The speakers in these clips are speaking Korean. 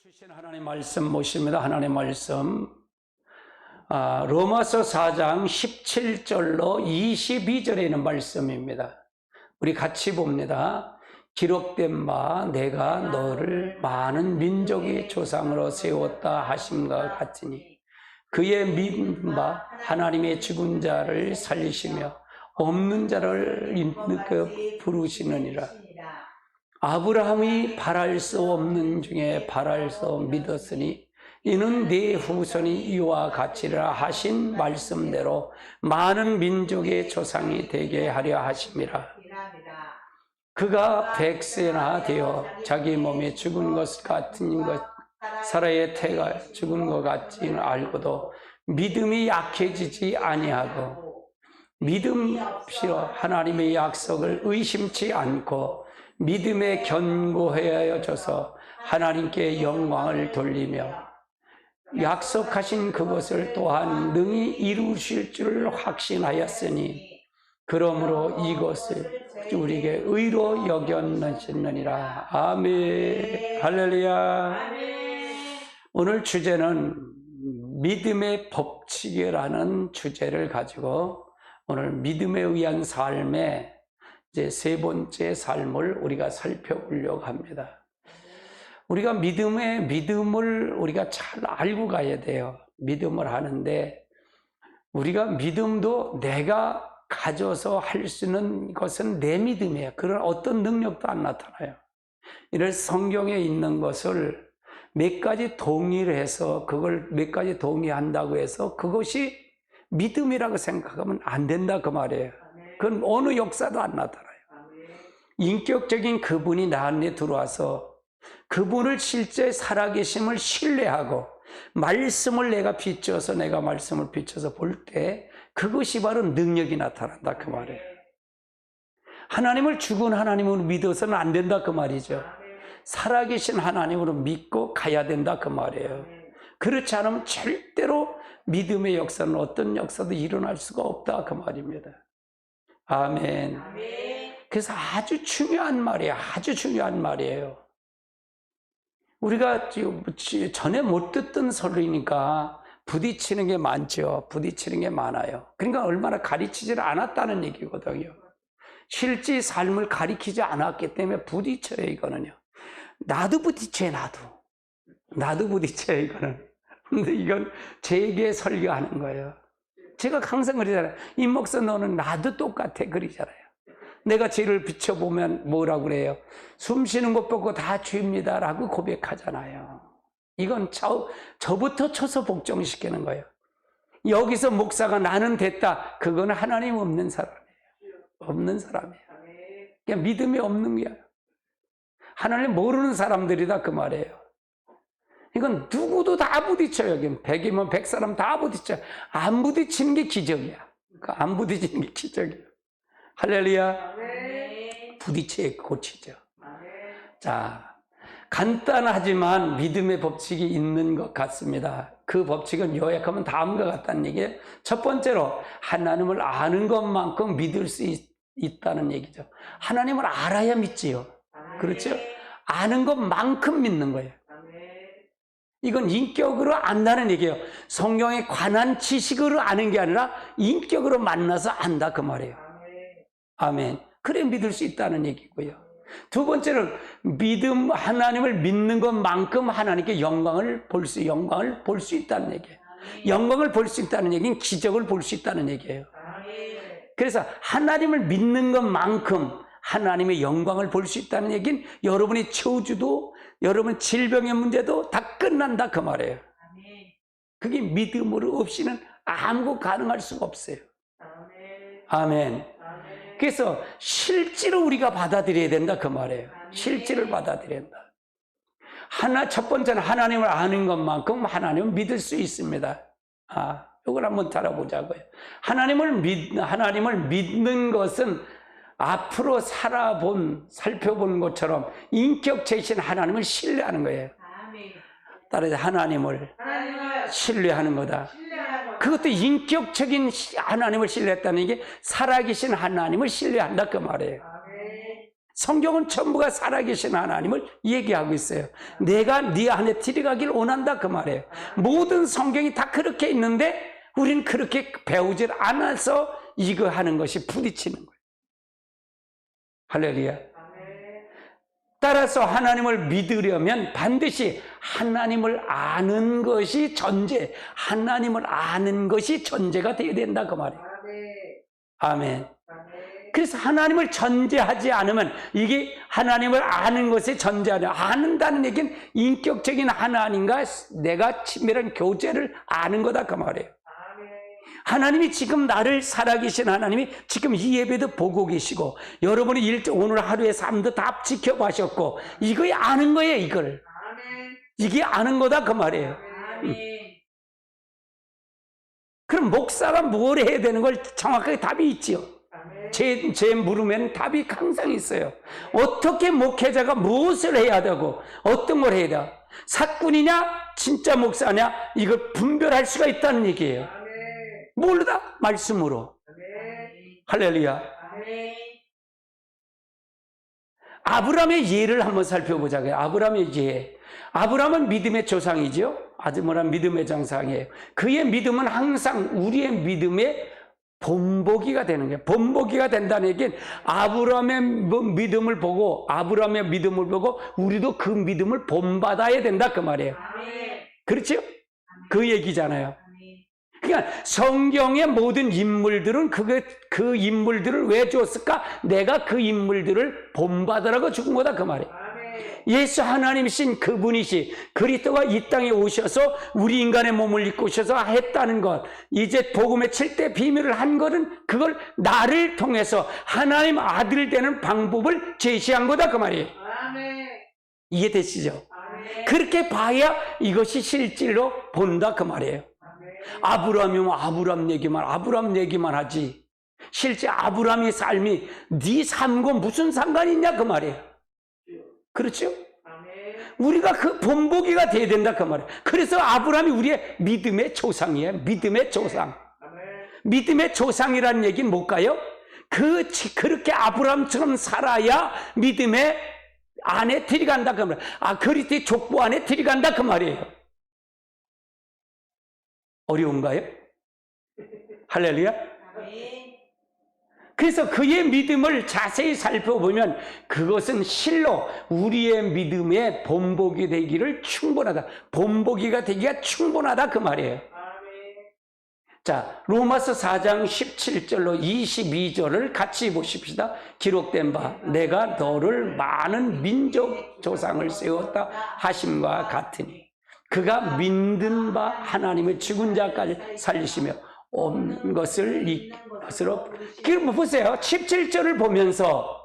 주신 하나님 말씀 모십니다. 하나님 말씀 로마서 4장 17절로 22절에 있는 말씀입니다. 우리 같이 봅니다. 기록된 바 내가 너를 많은 민족의 조상으로 세웠다 하심과 같으니 그의 믿은 바 하나님의 죽은 자를 살리시며 없는 자를 부르시느니라. 아브라함이 바랄 수 없는 중에 바랄 수 믿었으니 이는 네 후손이 이와 같이라 하신 말씀대로 많은 민족의 조상이 되게 하려 하심이라. 그가 100세나 되어 자기 몸에 죽은 것 같은 것 사라의 태가 죽은 것 같지는 알고도 믿음이 약해지지 아니하고 믿음 없이로 하나님의 약속을 의심치 않고 믿음에 견고해져서 하나님께 영광을 돌리며 약속하신 그것을 또한 능히 이루실 줄 확신하였으니 그러므로 이것을 우리에게 의로 여겼느니라. 아멘. 할렐루야. 오늘 주제는 믿음의 법칙이라는 주제를 가지고 오늘 믿음에 의한 삶의 이제 세 번째 삶을 우리가 살펴보려고 합니다. 우리가 믿음을 우리가 잘 알고 가야 돼요. 믿음을 하는데 우리가 믿음도 내가 가져서 할 수 있는 것은 내 믿음이에요. 그런 어떤 능력도 안 나타나요. 이런 성경에 있는 것을 몇 가지 동의를 해서 그걸 몇 가지 동의한다고 해서 그것이 믿음이라고 생각하면 안 된다 그 말이에요. 그건 어느 역사도 안 나타나요. 인격적인 그분이 나 안에 들어와서 그분을 실제 살아계심을 신뢰하고 말씀을 내가 말씀을 비춰서 볼 때 그것이 바로 능력이 나타난다 그 말이에요. 하나님을 죽은 하나님으로 믿어서는 안 된다 그 말이죠. 살아계신 하나님으로 믿고 가야 된다 그 말이에요. 그렇지 않으면 절대로 믿음의 역사는 어떤 역사도 일어날 수가 없다 그 말입니다. 아멘. 그래서 아주 중요한 말이에요. 아주 중요한 말이에요. 우리가 전에 못 듣던 소리니까 부딪히는 게 많죠. 부딪히는 게 많아요. 그러니까 얼마나 가르치지를 않았다는 얘기거든요. 실제 삶을 가르치지 않았기 때문에 부딪혀요, 이거는요. 나도 부딪혀요, 나도 부딪혀요, 이거는. 근데 이건 제게 설교하는 거예요. 제가 항상 그러잖아요. 임 목사 너는 나도 똑같아, 그러잖아요. 내가 죄를 비춰보면 뭐라고 그래요? 숨 쉬는 것 보고 다 죄입니다 라고 고백하잖아요. 이건 저부터 쳐서 복종시키는 거예요. 여기서 목사가 나는 됐다. 그건 하나님 없는 사람이에요. 없는 사람이에요. 그냥 믿음이 없는 거야. 하나님 모르는 사람들이다 그 말이에요. 이건 누구도 다 부딪혀요. 100이면 100사람 다 부딪혀요. 안 부딪히는 게 기적이야. 안 부딪히는 게 기적이야. 할렐루야. 부딪혀야 고치죠. 자, 간단하지만 믿음의 법칙이 있는 것 같습니다. 그 법칙은 요약하면 다음과 같다는 얘기예요. 첫 번째로 하나님을 아는 것만큼 믿을 수 있다는 얘기죠. 하나님을 알아야 믿지요. 그렇죠? 아는 것만큼 믿는 거예요. 이건 인격으로 안다는 얘기예요. 성경에 관한 지식으로 아는 게 아니라 인격으로 만나서 안다 그 말이에요. 아멘. 그래 믿을 수 있다는 얘기고요. 두 번째는 하나님을 믿는 것만큼 하나님께 영광을 볼 수 있다는 얘기예요. 영광을 볼 수 있다는 얘기는 기적을 볼 수 있다는 얘기예요. 그래서 하나님을 믿는 것만큼 하나님의 영광을 볼 수 있다는 얘기는 여러분의 처주도 여러분 질병의 문제도 다 끝난다 그 말이에요. 그게 믿음으로 없이는 아무것도 가능할 수가 없어요. 아멘. 그래서 실제로 우리가 받아들여야 된다 그 말이에요. 실제를 받아들여야 된다. 첫 번째는 하나님을 아는 것만큼 하나님을 믿을 수 있습니다. 이걸 한번 다뤄보자고요. 하나님을 믿는 것은 앞으로 살펴본 것처럼 인격체이신 하나님을 신뢰하는 거예요. 따라서 하나님을 신뢰하는 거다. 그것도 인격적인 하나님을 신뢰했다는 게 살아계신 하나님을 신뢰한다 그 말이에요. 성경은 전부가 살아계신 하나님을 얘기하고 있어요. 내가 네 안에 들어가길 원한다 그 말이에요. 모든 성경이 다 그렇게 있는데 우리는 그렇게 배우질 않아서 이거 하는 것이 부딪히는 거예요. 할렐루야. 따라서 하나님을 믿으려면 반드시 하나님을 아는 것이 전제, 하나님을 아는 것이 전제가 되어야 된다 그 말이에요. 아멘. 그래서 하나님을 전제하지 않으면 이게 하나님을 아는 것에 전제하냐. 아는다는 얘기는 인격적인 하나님과 내가 친밀한 교제를 아는 거다 그 말이에요. 하나님이 지금 나를 살아계신 하나님이 지금 이 예배도 보고 계시고 여러분이 오늘 하루의 삶도 다 지켜보셨고 이거 아는 거예요. 이걸 이게 아는 거다 그 말이에요. 그럼 목사가 뭘 해야 되는 걸 정확하게 답이 있지요. 제 물으면 답이 항상 있어요. 어떻게 목회자가 무엇을 해야 되고 어떤 걸 해야 돼? 사꾼이냐 진짜 목사냐 이걸 분별할 수가 있다는 얘기예요. 뭘로다? 말씀으로. 할렐루야. 아브라함의 예를 한번 살펴보자고요. 아브라함의 예. 아브라함은 믿음의 조상이죠. 아브라함은 믿음의 조상이에요. 그의 믿음은 항상 우리의 믿음의 본보기가 되는 거예요. 본보기가 된다는 얘기는 아브라함의 믿음을 보고 우리도 그 믿음을 본받아야 된다 그 말이에요. 그렇죠? 그 얘기잖아요. 그러니까 성경의 모든 인물들은 그 인물들을 왜 줬을까? 내가 그 인물들을 본받으라고 죽은 거다 그 말이에요. 예수 하나님이신 그분이시 그리스도가 이 땅에 오셔서 우리 인간의 몸을 입고 오셔서 했다는 것, 이제 복음의 7대 비밀을 한 것은 그걸 나를 통해서 하나님 아들 되는 방법을 제시한 거다 그 말이에요. 이해되시죠? 그렇게 봐야 이것이 실질로 본다 그 말이에요. 아브라함이면 아브라함 얘기만 하지 실제 아브라함의 삶이 네 삶과 무슨 상관이 있냐 그 말이에요. 그렇죠? 우리가 그 본보기가 돼야 된다 그 말이에요. 그래서 아브라함이 우리의 믿음의 조상이에요. 믿음의 조상. 믿음의 조상이라는 얘기는 뭘까요? 그렇게 아브라함처럼 살아야 믿음의 안에 들어간다 그 말이에요. 그리스도의 족보 안에 들어간다 그 말이에요. 어려운가요? 할렐루야. 그래서 그의 믿음을 자세히 살펴보면 그것은 실로 우리의 믿음의 본보기 되기를 충분하다. 본보기가 되기가 충분하다 그 말이에요. 자, 로마서 4장 17절로 22절을 같이 보십시다. 기록된 바 내가 너를 많은 민족 조상을 세웠다 하심과 같으니 그가 믿는 바 하나님의 죽은 자까지 살리시며 없는 것을 것으로. 보세요. 17절을 보면서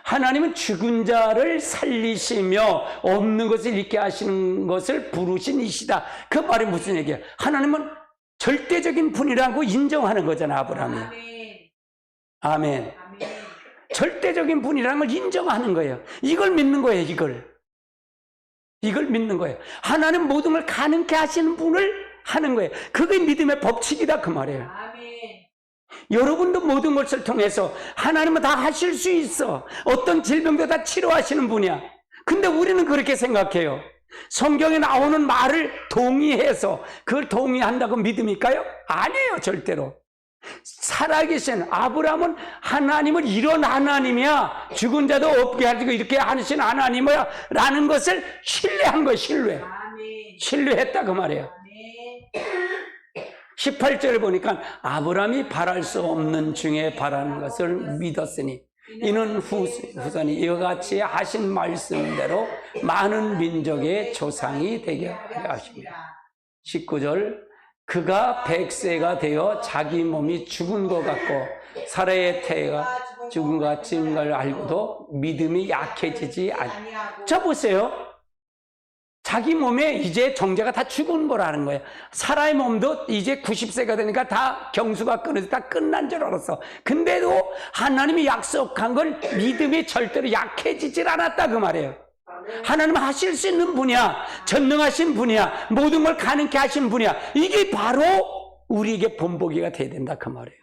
하나님은 죽은 자를 살리시며 없는 것을 잃게 하시는 것을 부르신 이시다. 그 말이 무슨 얘기야? 하나님은 절대적인 분이라고 인정하는 거잖아, 아브라함이. 아멘. 절대적인 분이라는 걸 인정하는 거예요. 이걸 믿는 거예요, 이걸 믿는 거예요. 하나님 모든 걸 가능케 하시는 분을 하는 거예요. 그게 믿음의 법칙이다 그 말이에요. 여러분도 모든 것을 통해서 하나님은 다 하실 수 있어. 어떤 질병도 다 치료하시는 분이야. 근데 우리는 그렇게 생각해요. 성경에 나오는 말을 동의해서 그걸 동의한다고 믿음일까요? 아니에요, 절대로. 살아계신 아브라함은 하나님을 이런 하나님이야, 죽은 자도 없게 하시고 이렇게 하신 하나님이야 라는 것을 신뢰한 거예요. 신뢰했다 그 말이에요. 18절을 보니까 아브라함이 바랄 수 없는 중에 바라는 것을 믿었으니 이는 후손이 이와 같이 하신 말씀대로 많은 민족의 조상이 되게 하십니다. 19절 그가 100세가 되어 자기 몸이 죽은 것 같고 사라의 태가 죽은 것 같은 걸 알고도 믿음이 약해지지 않아. 자 보세요. 자기 몸에 이제 정제가 다 죽은 거라는 거예요. 사라의 몸도 이제 90세가 되니까 다 경수가 끊어서 다 끝난 줄 알았어. 근데도 하나님이 약속한 걸 믿음이 절대로 약해지질 않았다 그 말이에요. 하나님은 하실 수 있는 분이야. 전능하신 분이야. 모든 걸 가능케 하신 분이야. 이게 바로 우리에게 본보기가 돼야 된다 그 말이에요.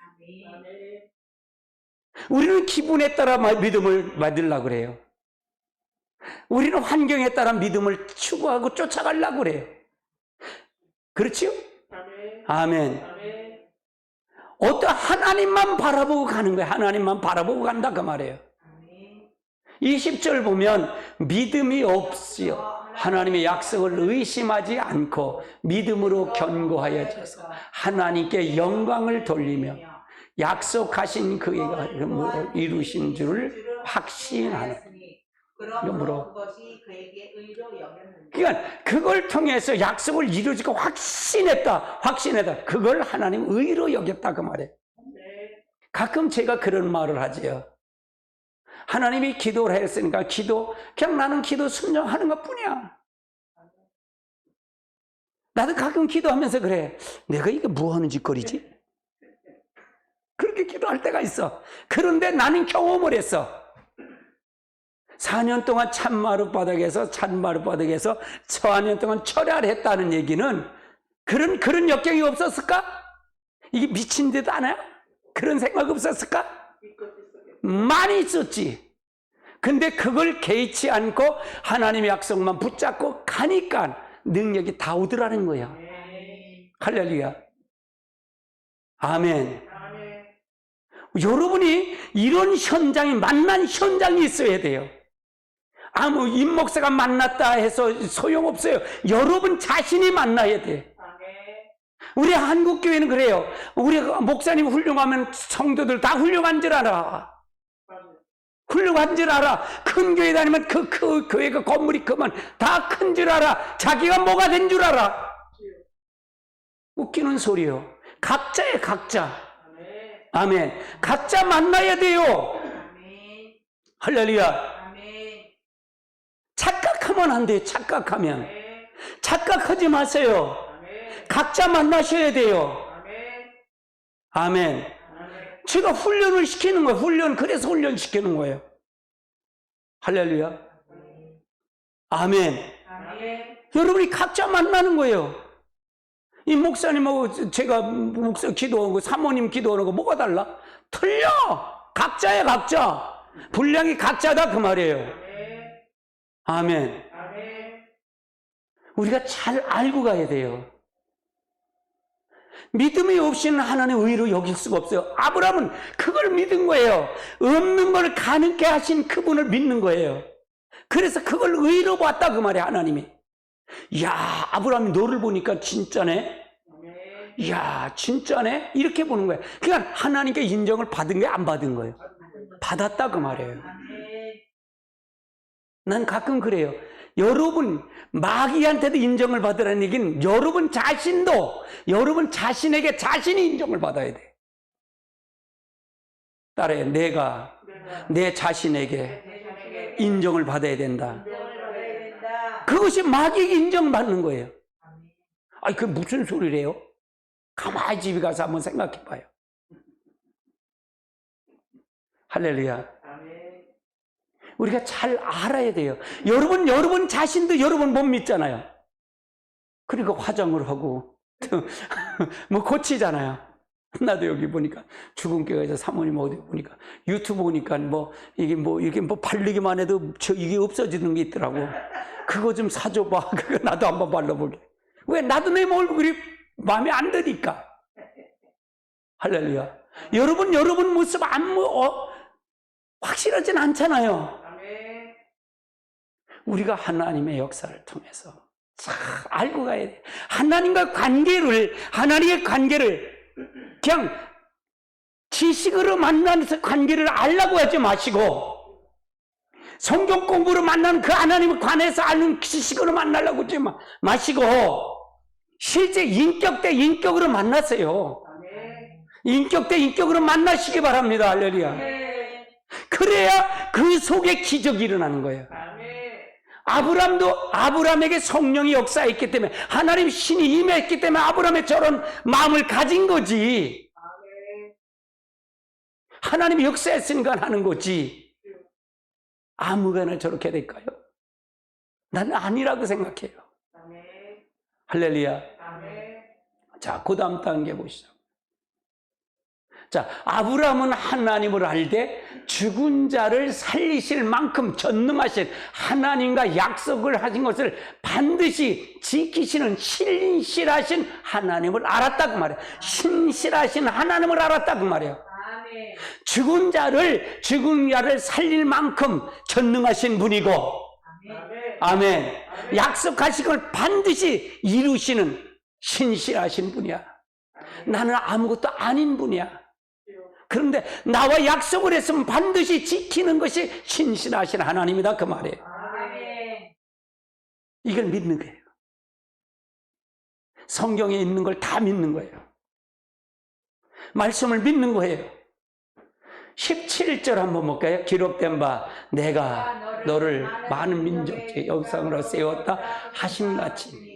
우리는 기분에 따라 믿음을 받으려고 그래요. 우리는 환경에 따라 믿음을 추구하고 쫓아가려고 그래요. 그렇지요? 아멘. 어떤 하나님만 바라보고 가는 거예요. 하나님만 바라보고 간다 그 말이에요. 20절 보면 믿음이 없이요 하나님의 약속을 의심하지 않고 믿음으로 견고하여져서 하나님께 영광을 돌리며 약속하신 그가 이루신 줄을 확신하는. 그러므로 그것이 그에게 의로 여겼는데. 그러니까 그걸 통해서 약속을 이루지고 확신했다. 그걸 하나님 의로 여겼다 그 말이에요. 가끔 제가 그런 말을 하지요. 하나님이 기도를 했으니까 그냥 나는 기도 순종하는 것 뿐이야. 나도 가끔 기도하면서 그래. 내가 이게 뭐 하는 짓거리지? 그렇게 기도할 때가 있어. 그런데 나는 경험을 했어. 4년 동안 찬마룻바닥에서 4년 동안 철야를 했다는 얘기는 그런 역경이 없었을까? 이게 미친 듯 않아요? 그런 생각 없었을까? 많이 있었지. 근데 그걸 개의치 않고 하나님의 약속만 붙잡고 가니까 능력이 다 오더라는 거야. 할렐루야. 아멘. 여러분이 이런 만난 현장이 있어야 돼요. 임 목사가 만났다 해서 소용없어요. 여러분 자신이 만나야 돼. 우리 한국교회는 그래요. 우리 목사님 훌륭하면 성도들 다 훌륭한 줄 알아. 훌륭한 줄 알아. 큰 교회 다니면 그 교회가 건물이 크면 다 큰 줄 알아. 자기가 뭐가 된 줄 알아. 웃기는 소리요. 각자예요, 각자. 아멘. 각자 만나야 돼요. 할렐루야. 착각하면 안 돼요. 착각하지 마세요. 각자 만나셔야 돼요. 아멘. 제가 훈련을 시키는 거예요. 그래서 훈련시키는 거예요. 할렐루야. 아멘. 여러분이 각자 만나는 거예요. 이 목사님하고 제가 목사 기도하고 사모님 기도하는 거 뭐가 달라? 틀려. 각자야, 각자. 분량이 각자다 그 말이에요. 아멘. 우리가 잘 알고 가야 돼요. 믿음이 없이는 하나님의 의로 여길 수가 없어요. 아브라함은 그걸 믿은 거예요. 없는 걸 가능케 하신 그분을 믿는 거예요. 그래서 그걸 의로 봤다 그 말이에요. 하나님이. 이야, 아브라함이 너를 보니까 진짜네. 이야, 진짜네. 이렇게 보는 거예요. 그러니까 하나님께 인정을 받은 게 안 받은 거예요. 받았다 그 말이에요. 난 가끔 그래요. 여러분 마귀한테도 인정을 받으라는 얘기는 여러분 자신도 여러분 자신에게 자신이 인정을 받아야 돼. 따라해. 내가 내 자신에게 인정을 받아야 된다. 그것이 마귀에게 인정받는 거예요. 아니 그게 무슨 소리래요? 가만히 집에 가서 한번 생각해 봐요. 할렐루야. 우리가 잘 알아야 돼요. 여러분 자신도 여러분 못 믿잖아요. 그러니까 화장을 하고 뭐 고치잖아요. 나도 여기 보니까 주근깨가 사모님 어디 보니까 유튜브 보니까 이게 바르기만 해도 이게 없어지는 게 있더라고. 그거 좀 사줘봐. 그거 나도 한번 발라보게. 왜? 나도 내 얼굴이 마음에 안 드니까. 할렐루야. 여러분 모습 확실하진 않잖아요. 우리가 하나님의 역사를 통해서 잘 알고 가야 돼. 하나님의 관계를 그냥 지식으로 만나면서 관계를 알라고 하지 마시고 성경 공부로 만나는 그 하나님을 관해서 아는 지식으로 만나려고 하지 마시고 실제 인격 대 인격으로 만나세요. 인격 대 인격으로 만나시기 바랍니다. 할렐루야. 그래야 그 속에 기적이 일어나는 거예요. 아브라함에게 성령이 역사했기 때문에 하나님 신이 임했기 때문에 아브라함의 저런 마음을 가진 거지. 하나님이 역사했으니까 하는 거지. 아무거나 저렇게 될까요? 나는 아니라고 생각해요. 할렐루야. 자, 그 다음 단계 보시죠. 자, 아브라함은 하나님을 알되 죽은 자를 살리실 만큼 전능하신 하나님과 약속을 하신 것을 반드시 지키시는 신실하신 하나님을 알았다 그 말이에요. 신실하신 하나님을 알았다 그 말이에요. 죽은 자를 살릴 만큼 전능하신 분이고, 아멘. 약속하신 걸 반드시 이루시는 신실하신 분이야. 나는 아무것도 아닌 분이야. 그런데 나와 약속을 했으면 반드시 지키는 것이 신실하신 하나님이다 그 말이에요. 이걸 믿는 거예요. 성경에 있는 걸 다 믿는 거예요. 말씀을 믿는 거예요. 17절 한번 볼까요? 기록된 바 내가 너를 많은 민족의 영상으로 세웠다 하심같이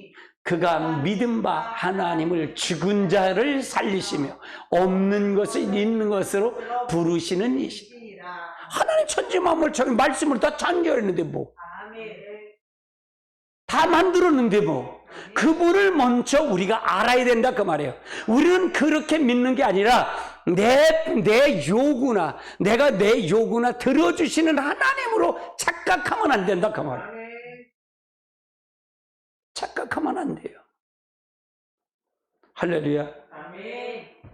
그가 믿은 바 하나님을 죽은 자를 살리시며 없는 것을 있는 것으로 부르시는 이시다. 하나님 천지 만물 말씀을 다 창조했는데 뭐 다 만들었는데 뭐 그분을 먼저 우리가 알아야 된다 그 말이에요. 우리는 그렇게 믿는 게 아니라 내 요구나 내가 내 요구나 들어주시는 하나님으로 착각하면 안 된다 그 말이에요. 착각하면 안 돼요. 할렐루야.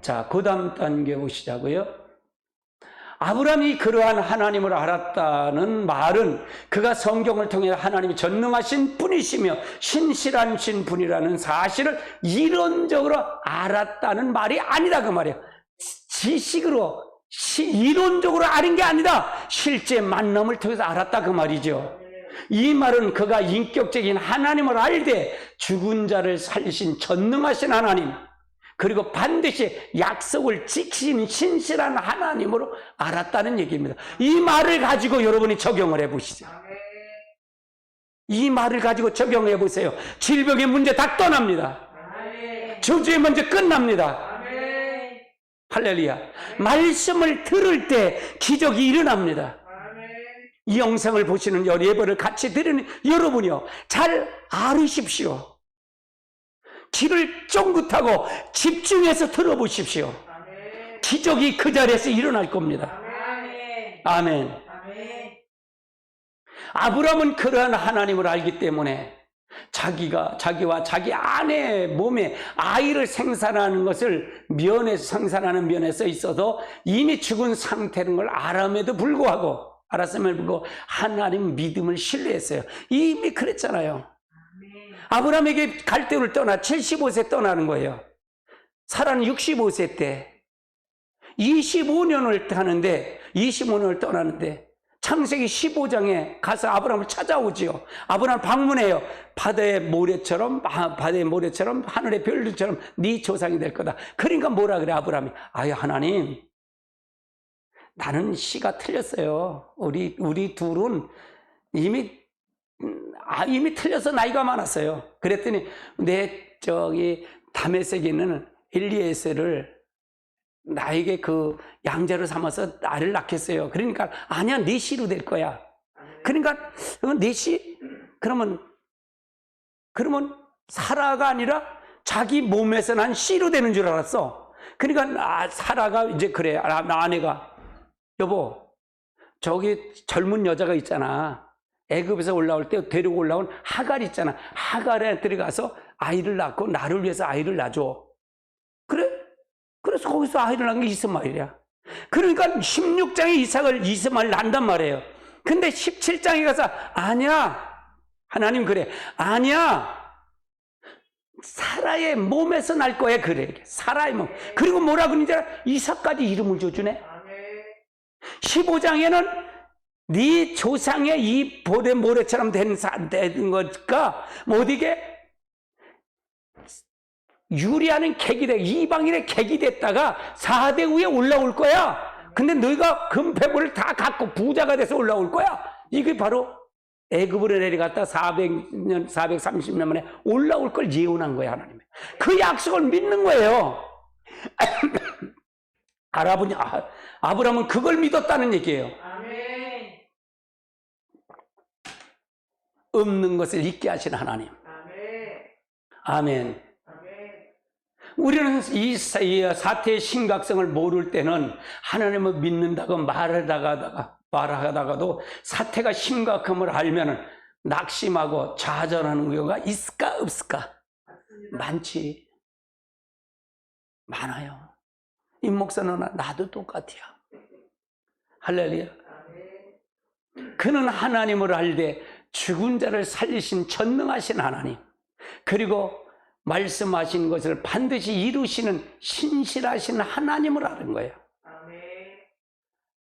자, 그 다음 단계 보시자고요. 아브라함이 그러한 하나님을 알았다는 말은 그가 성경을 통해 하나님이 전능하신 분이시며 신실하신 분이라는 사실을 이론적으로 알았다는 말이 아니다 그 말이에요. 지식으로 이론적으로 아는 게 아니다. 실제 만남을 통해서 알았다 그 말이죠. 이 말은 그가 인격적인 하나님을 알되 죽은 자를 살리신 전능하신 하나님, 그리고 반드시 약속을 지키신 신실한 하나님으로 알았다는 얘기입니다. 이 말을 가지고 여러분이 적용을 해보시죠. 이 말을 가지고 적용해 보세요. 질병의 문제 다 떠납니다. 저주의 문제 끝납니다. 할렐루야. 말씀을 들을 때 기적이 일어납니다. 이 영상을 보시는 예배를 같이 드리는 여러분이요, 잘 알으십시오. 귀를 쫑긋하고 집중해서 들어보십시오. 기적이 그 자리에서 일어날 겁니다. 아멘. 아브라함은 그러한 하나님을 알기 때문에 자기와 자기 아내의 몸에 아이를 생산하는 것을 생산하는 면에서 있어서 이미 죽은 상태인 걸 알았음에도 불구하고 하나님 믿음을 신뢰했어요. 이미 그랬잖아요. 아브라함에게 갈대를 떠나 75세 떠나는 거예요. 사라는 65세 때 25년을 떠나는데 창세기 15장에 가서 아브라함을 찾아오지요. 아브라함을 방문해요. 바다의 모래처럼 하늘의 별들처럼 네 조상이 될 거다. 그러니까 뭐라 그래 아브라함이? 아유 하나님, 나는 씨가 틀렸어요. 우리 둘은 이미 틀려서 나이가 많았어요. 그랬더니 다메섹에 있는 엘리에셀을 나에게 그 양자로 삼아서 나를 낳겠어요. 그러니까 아니야, 네 씨로 될 거야. 그러니까 네 씨? 그러면 사라가 아니라 자기 몸에서 난 씨로 되는 줄 알았어. 그러니까 사라가 이제 그래, 아내가 여보, 저기 젊은 여자가 있잖아. 애굽에서 올라올 때 데리고 올라온 하갈 있잖아. 하갈에 들어가서 아이를 낳고 나를 위해서 아이를 낳아줘. 그래? 그래서 거기서 아이를 낳은 게 이스마엘이야. 그러니까 16장에 이스마엘 낳는단 말이에요. 근데 17장에 가서 아니야. 하나님 그래. 아니야. 사라의 몸에서 날 거야. 그래. 사라의 몸. 그리고 뭐라 그러는지 알아? 이삭까지 이름을 줘주네. 15장에는 네 조상의 이 보대 모래처럼 된 것과 어디게 유리하는 객이 돼, 이방인의 객이 됐다가 4대 후에 올라올 거야. 근데 너희가 금패물을 다 갖고 부자가 돼서 올라올 거야. 이게 바로 애굽으로 내려갔다 430년 만에 올라올 걸 예언한 거야, 하나님. 그 약속을 믿는 거예요. 아브라함은 그걸 믿었다는 얘기예요. 없는 것을 있게 하신 하나님. 아멘. 우리는 이 사태의 심각성을 모를 때는 하나님을 믿는다고 말하다가도 사태가 심각함을 알면 낙심하고 좌절하는 경우가 있을까 없을까? 많지. 많아요. 임 목사는 나도 똑같아요. 할렐루야. 그는 하나님을 알되 죽은 자를 살리신 전능하신 하나님, 그리고 말씀하신 것을 반드시 이루시는 신실하신 하나님을 아는 거예요.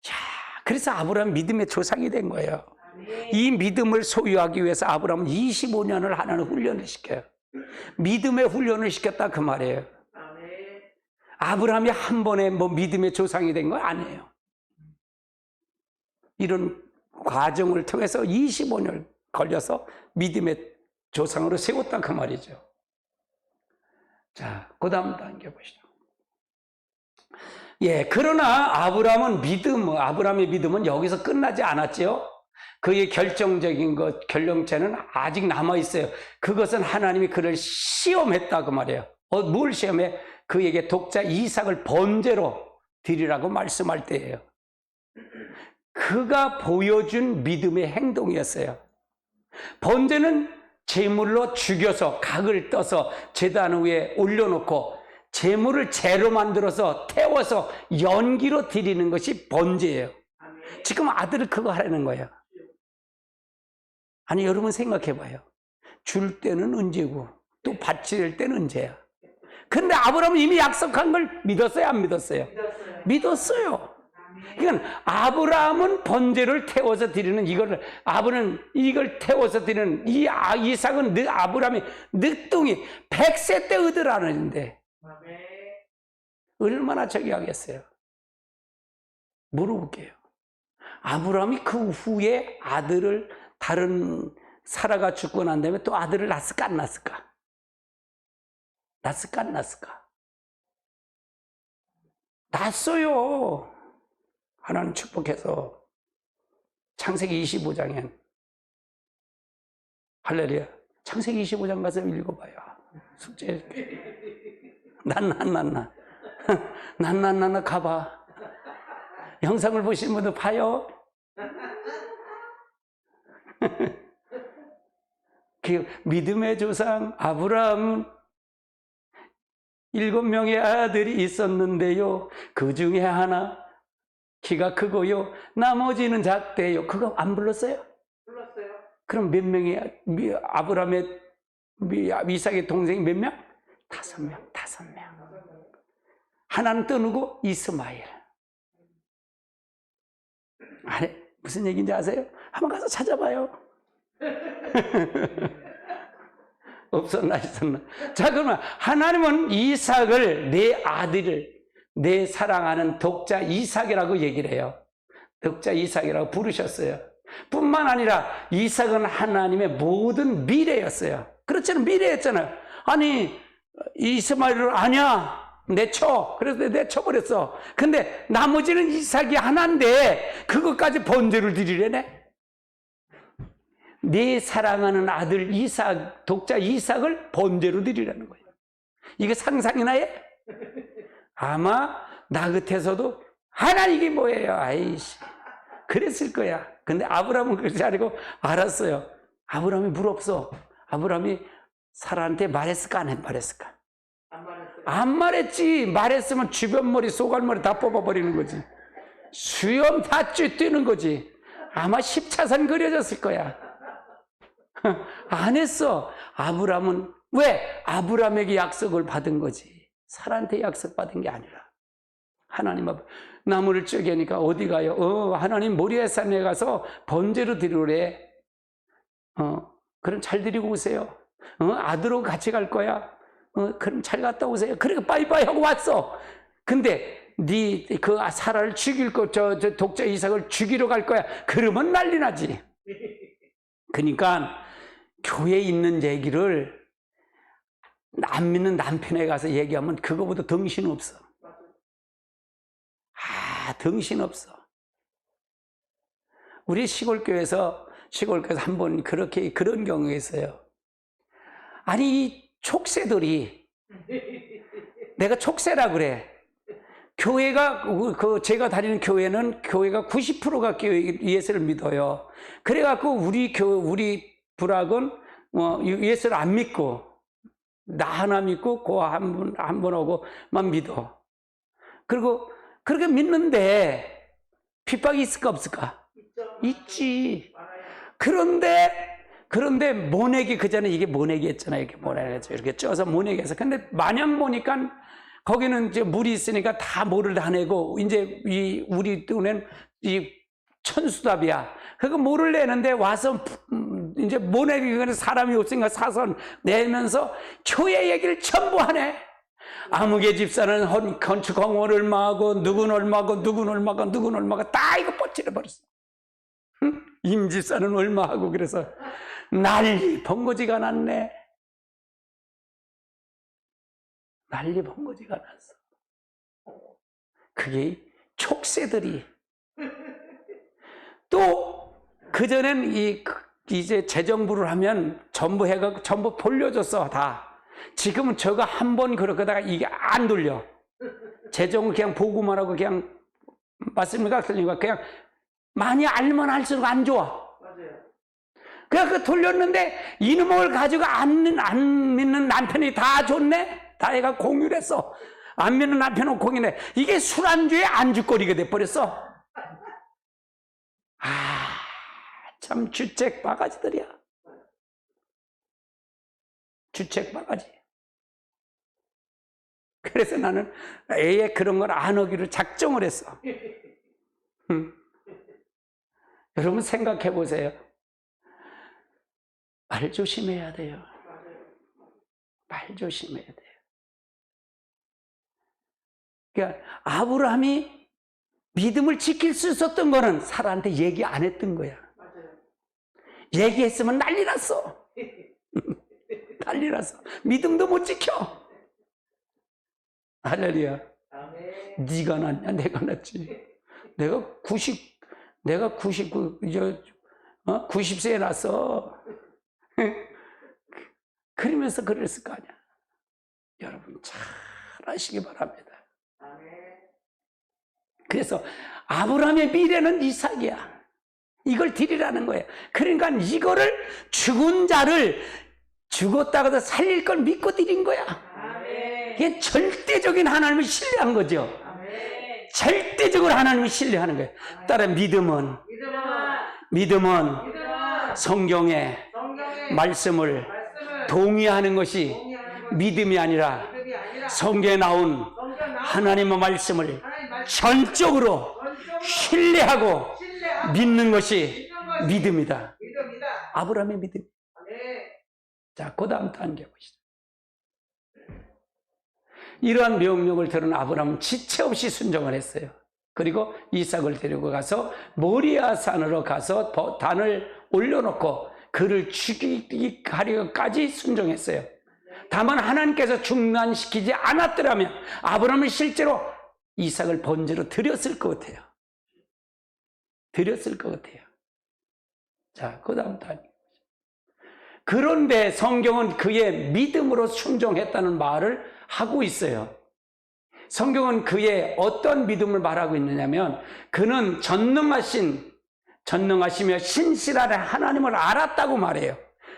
자, 그래서 아브라함 믿음의 조상이 된 거예요. 이 믿음을 소유하기 위해서 아브라함은 25년을 하나님 훈련을 시켜요. 믿음의 훈련을 시켰다 그 말이에요. 아브라함이 한 번에 믿음의 조상이 된 거 아니에요. 이런 과정을 통해서 25년 걸려서 믿음의 조상으로 세웠다 그 말이죠. 자, 그 다음 단계 보시죠. 그러나 아브라함의 믿음은 여기서 끝나지 않았죠. 그의 결정적인 결정체는 아직 남아있어요. 그것은 하나님이 그를 시험했다 그 말이에요. 뭘 시험해? 그에게 독자 이삭을 번제로 드리라고 말씀할 때예요. 그가 보여준 믿음의 행동이었어요. 번제는 제물로 죽여서 각을 떠서 제단 위에 올려놓고 제물을 재로 만들어서 태워서 연기로 드리는 것이 번제예요. 지금 아들을 그거 하라는 거예요. 아니, 여러분 생각해 봐요. 줄 때는 언제고 또 바칠 때는 언제야. 근데 아브라함은 이미 약속한 걸 믿었어요, 안 믿었어요? 믿었어요. 그러니까 아브라함은 번제를 태워서 드리는 이걸 태워서 드리는 이삭은 아브라함이 늦둥이 100세 때 얻으라는데 얼마나 저기 하겠어요? 물어볼게요. 아브라함이 그 후에 아들을 다른 사라가 죽고 난 다음에 또 아들을 낳았을까 안 낳았을까? 낳았을까 안 낳았을까? 낳았어요. 하나님 축복해서 창세기 25장에 할렐루야. 창세기 25장 가서 읽어봐요. 숙제 난난난나 가봐. 영상을 보신 분들 봐요. 그 믿음의 조상 아브라함은 7명의 아들이 있었는데요, 그 중에 하나 키가 크고요, 나머지는 작대요. 그거 안 불렀어요? 불렀어요. 그럼 몇 명이 아브라함의 이삭의 동생이 몇 명? 5명. 5명. 하나는 또 누구? 이스마엘. 아니, 무슨 얘기인지 아세요? 한번 가서 찾아봐요. 없었나 있었나. 자, 그러면 하나님은 이삭을 내 아들을 내 사랑하는 독자 이삭이라고 얘기를 해요. 독자 이삭이라고 부르셨어요. 뿐만 아니라 이삭은 하나님의 모든 미래였어요. 그렇잖아요. 미래였잖아요. 아니, 이스마엘을 아냐? 내쳐. 그래서 내쳐버렸어. 근데 나머지는 이삭이 하나인데 그것까지 번제를 드리려네? 내 사랑하는 아들 이삭, 독자 이삭을 번제로 드리라는 거예요. 이게 상상이나 해? 아마 나 같아서도 하나님 이게 뭐예요? 아이씨, 그랬을 거야. 근데 아브라함은 그렇지 않고 알았어요. 아브라함이 물 없어. 아브라함이 사라한테 말했을까 안 말했을까? 안 말했지. 말했으면 주변 머리 쏘갈머리 다 뽑아버리는 거지. 수염 다 뛰는 거지. 아마 10차선 그려졌을 거야. 안 했어. 아브라함은 왜? 아브라함에게 약속을 받은 거지. 사라한테 약속 받은 게 아니라 하나님 앞에 나무를 쪼개니까 어디 가요? 하나님 모리아산에 가서 번제로 드리래. 그럼 잘 드리고 오세요. 아들하고 같이 갈 거야. 그럼 잘 갔다 오세요. 그러니까 빠이빠이 하고 왔어. 근데 그 사라를 죽일 저 독자 이삭을 죽이러 갈 거야. 그러면 난리 나지. 그러니까 교회에 있는 얘기를 안 믿는 남편에 가서 얘기하면 그거보다 덩신 없어. 덩신 없어. 우리 시골교회에서 한번 그런 경우가 있어요. 아니, 이 족쇄들이 내가 촉새라 그래. 교회가 제가 다니는 교회는 교회가 90%가 예수를 믿어요. 그래갖고 우리 부락은 예수를 안 믿고 나 하나 믿고 그 한 분하고만 믿어. 그리고 그렇게 믿는데 핍박이 있을까 없을까? 있지. 그런데 모내기, 그전에 이게 모내기 했잖아요. 이렇게 모내기, 이렇게 쪄서 모내기 해서. 근데 마냥 보니까 거기는 이제 물이 있으니까 다 모를 다 내고, 이제 우리 뜰에는 이 천수답이야. 그거 모를 내는데 와서 이제 모내기는 사람이 없으니까 사선 내면서 교회 얘기를 전부 하네. 아무개 집사는 건축 공원 얼마하고, 누군 얼마고, 누군 얼마고, 누군 얼마고, 다 이거 뻗치려 버렸어. 응? 임 집사는 얼마하고, 그래서 난리 번거지가 났네. 난리 번거지가 났어. 그게 촉새들이. 또 그전엔 이제 재정부를 하면 전부 해가지고 전부 돌려줬어, 다. 지금은 저거 한 번 그러다가 이게 안 돌려. 재정을 그냥 보고만 하고 그냥, 맞습니까? 그냥 많이 알면 알수록 안 좋아. 그래서 돌렸는데 이놈을 가지고 안 믿는 남편이 다 줬네? 다 애가 공유를 했어. 안 믿는 남편은 공유네. 이게 술안주에 안주거리가 돼버렸어. 참 주책 바가지들이야. 주책 바가지. 그래서 나는 애에 그런 걸 안 하기로 작정을 했어. 여러분 생각해 보세요. 말 조심해야 돼요. 말 조심해야 돼요. 그러니까 아브라함이 믿음을 지킬 수 있었던 거는 사라한테 얘기 안 했던 거야. 얘기했으면 난리 났어. 난리 났어. 믿음도 못 지켜. 할렐루야. 네가 낫냐? 내가 낫지. 내가 90세에 났어. 그러면서 그랬을 거 아니야. 여러분 잘 아시기 바랍니다. 그래서 아브라함의 미래는 이삭이야. 이걸 드리라는 거예요. 그러니까 이거를 죽은 자를 죽었다가도 살릴 걸 믿고 드린 거야. 이게 절대적인 하나님을 신뢰한 거죠. 절대적으로 하나님을 신뢰하는 거예요. 따라 믿음은 성경의 말씀을 동의하는 것이 믿음이 아니라 성경에 나온 하나님의 말씀을 전적으로 신뢰하고 믿는 것이 믿음이다. 아브라함의 믿음. 자, 그 다음 단계 보시죠. 이러한 명령을 들은 아브라함은 지체 없이 순종을 했어요. 그리고 이삭을 데리고 가서 모리아 산으로 가서 단을 올려놓고 그를 죽이기까지 순종했어요. 다만 하나님께서 중단시키지 않았더라면 아브라함은 실제로 이삭을 번제로 드렸을 것 같아요. 드렸을 것 같아요. 자, 그 다음 단계. 그런데 성경은 그의 믿음으로 순종했다는 말을 하고 있어요. 성경은 그의 어떤 믿음을 말하고 있느냐면 그는 전능하시며 신실하신 하나님을 알았다고 말해요.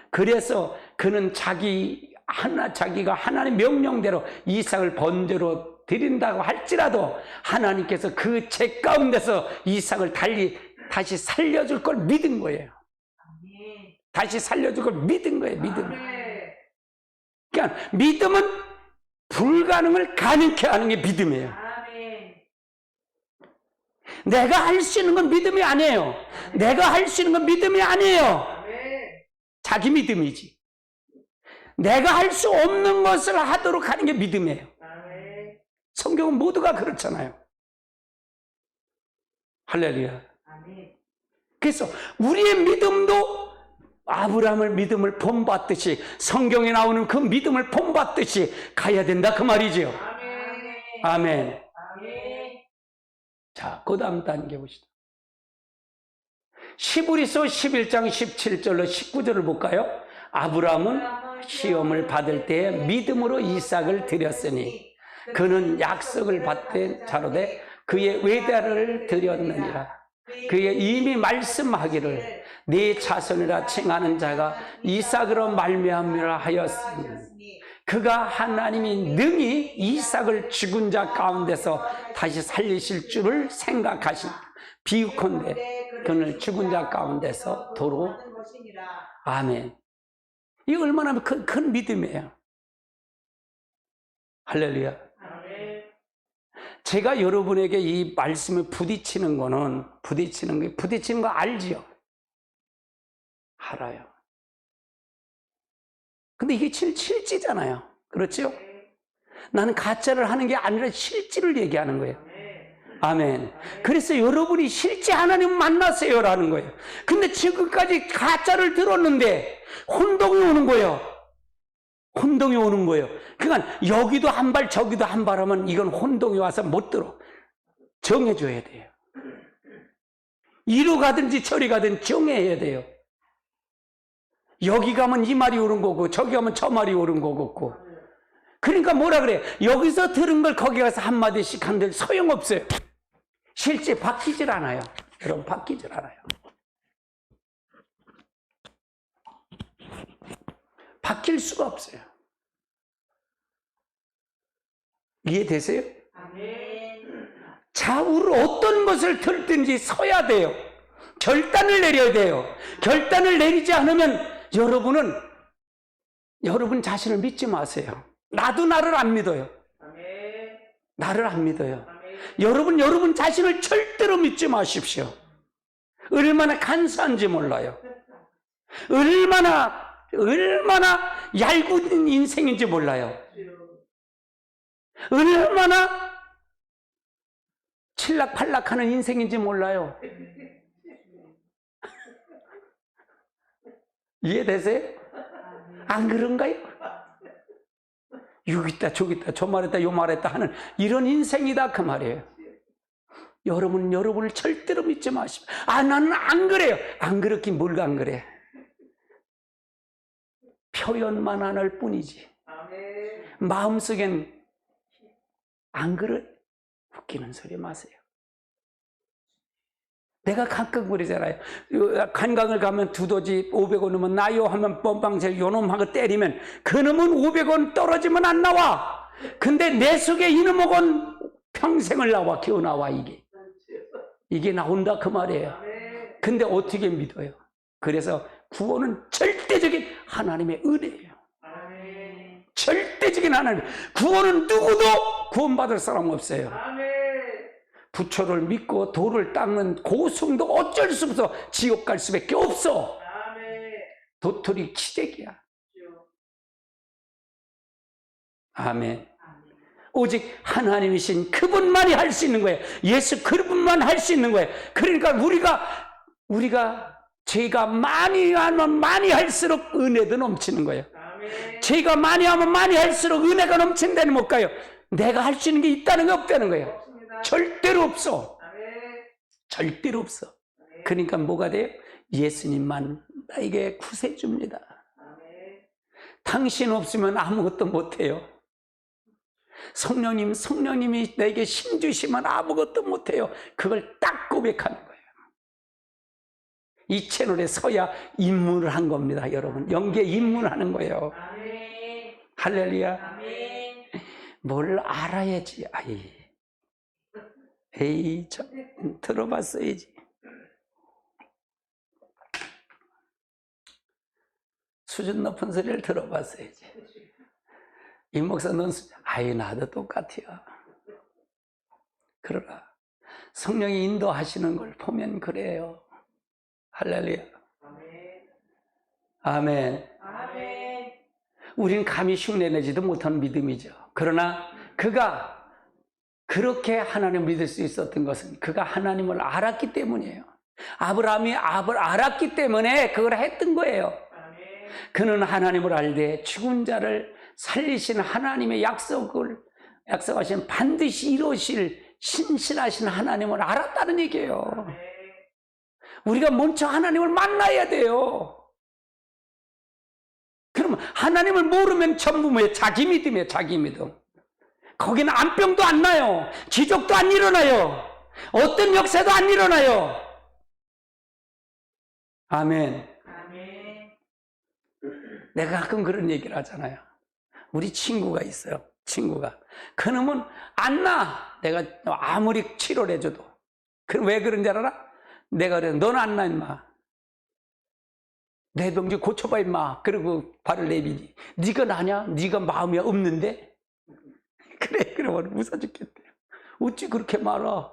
그래서 그는 자기가 하나님 명령대로 이삭을 번제로 드린다고 할지라도 하나님께서 그 죄 가운데서 이삭을 다시 살려줄 걸 믿은 거예요. 다시 살려줄 걸 믿은 거예요. 그러니까 믿음은 불가능을 가능케 하는 게 믿음이에요. 내가 할 수 있는 건 믿음이 아니에요. 내가 할 수 있는 건 믿음이 아니에요. 자기 믿음이지. 내가 할 수 없는 것을 하도록 하는 게 믿음이에요. 성경은 모두가 그렇잖아요. 할렐루야. 그래서 우리의 믿음도 아브라함의 믿음을 본받듯이 성경에 나오는 그 믿음을 본받듯이 가야 된다 그 말이죠. 아멘. 자, 그 다음 단계 보시죠. 히브리서 11장 17절로 19절을 볼까요? 아브라함은 시험을 받을 때에 믿음으로 이삭을 드렸으니 그는 약속을 받된 자로 돼 그의 외다를 드렸느니라. 그의 이미 말씀하기를 네 자손이라 칭하는 자가 이삭으로 말미암으라 하였으니 그가 하나님이 능히 이삭을 죽은 자 가운데서 다시 살리실 줄을 생각하신 비유컨대 그는 죽은 자 가운데서 도로. 아멘. 이 얼마나 큰 믿음이에요. 할렐루야. 제가 여러분에게 이 말씀을 부딪히는 거 알지요? 알아요. 근데 이게 실제잖아요. 그렇죠? 나는 가짜를 하는 게 아니라 실제를 얘기하는 거예요. 아멘. 그래서 여러분이 실제 하나님 만나세요라는 거예요. 근데 지금까지 가짜를 들었는데 혼동이 오는 거예요. 혼동이 오는 거예요. 그러니까 여기도 한 발 저기도 한 발 하면 이건 혼동이 와서 못 들어. 정해줘야 돼요. 이리 가든지 저리 가든지 정해야 돼요. 여기 가면 이 말이 옳은 거고 저기 가면 저 말이 옳은 거고. 그러니까 뭐라 그래? 여기서 들은 걸 거기 가서 한마디씩 한들 소용없어요. 실제 바뀌질 않아요. 여러분 바뀌질 않아요. 바뀔 수가 없어요. 이해되세요? 좌우로 어떤 것을 들든지 서야 돼요. 결단을 내려야 돼요. 결단을 내리지 않으면 여러분 자신을 믿지 마세요. 나도 나를 안 믿어요. 나를 안 믿어요. 여러분 자신을 절대로 믿지 마십시오. 얼마나 간사한지 몰라요. 얼마나 얄궂은 인생인지 몰라요. 얼마나 칠락팔락하는 인생인지 몰라요. 이해되세요? 안 그런가요? 여기 있다 저기 있다 저 말했다 요 말했다 하는 이런 인생이다 그 말이에요. 여러분을 절대로 믿지 마십시오. 나는 안 그래요. 안 그렇긴 뭘 안 그래. 표현만 안 할 뿐이지. 마음속엔 안 그래. 웃기는 소리 마세요. 내가 가끔 그러잖아요. 관광을 가면 두더지 500원이면 나요 하면 뻔빵질 요놈하고 때리면 그놈은 500원 떨어지면 안 나와. 근데 내 속에 이놈은 평생을 나와 기어나와 이게 나온다 그 말이에요. 근데 어떻게 믿어요? 그래서 구원은 절대적인 하나님의 은혜예요. 절대적인 하나님. 구원은 누구도 구원받을 사람 없어요. 부처를 믿고 도를 닦는 고승도 어쩔 수 없어. 지옥 갈 수밖에 없어. 도토리 기적이야. 아멘. 오직 하나님이신 그분만이 할 수 있는 거예요. 예수 그분만 할 수 있는 거예요. 그러니까 우리가 죄가 많이 하면 많이 할수록 은혜도 넘치는 거예요. 죄가 많이 하면 많이 할수록 은혜가 넘치는 데는 못 가요. 내가 할 수 있는 게 있다는 게 없다는 거예요. 절대로 없어. 절대로 없어. 그러니까 뭐가 돼요? 예수님만 나에게 구세주입니다. 당신 없으면 아무것도 못해요. 성령님이 내게 힘 주시면 아무것도 못해요. 그걸 딱 고백하는 거예요. 이 채널에 서야 입문을 한 겁니다. 여러분 영계 입문하는 거예요. 할렐루야. 뭘 알아야지. 에이, 들어봤어야지. 수준 높은 소리를 들어봤어야지. 이 목사 넌 나도 똑같아요. 그러나 성령이 인도하시는 걸 보면 그래요. 할렐루야. 아멘. 우린 감히 흉내내지도 못한 믿음이죠. 그러나 그가 그렇게 하나님을 믿을 수 있었던 것은 그가 하나님을 알았기 때문이에요. 아브라함이 알았기 때문에 그걸 했던 거예요. 그는 하나님을 알되 죽은 자를 살리신 하나님의 약속하신 반드시 이루실 신실하신 하나님을 알았다는 얘기예요. 우리가 먼저 하나님을 만나야 돼요. 그러면 하나님을 모르면 전부 뭐예요? 자기 믿음이에요. 자기 믿음. 거기는 암병도 안 나요. 기적도 안 일어나요. 어떤 역사도 안 일어나요. 아멘. 아멘. 내가 가끔 그런 얘기를 하잖아요. 우리 친구가 있어요. 친구가. 그놈은 안 나. 내가 아무리 치료를 해줘도. 그럼 왜 그런지 알아? 내가 그래. 너는 안 나, 임마. 내 병 좀 고쳐봐, 임마. 그리고 발을 내비니. 네가 나냐? 네가 마음이 없는데? 그래, 그러면 웃어 죽겠대요. 어찌 그렇게 말아?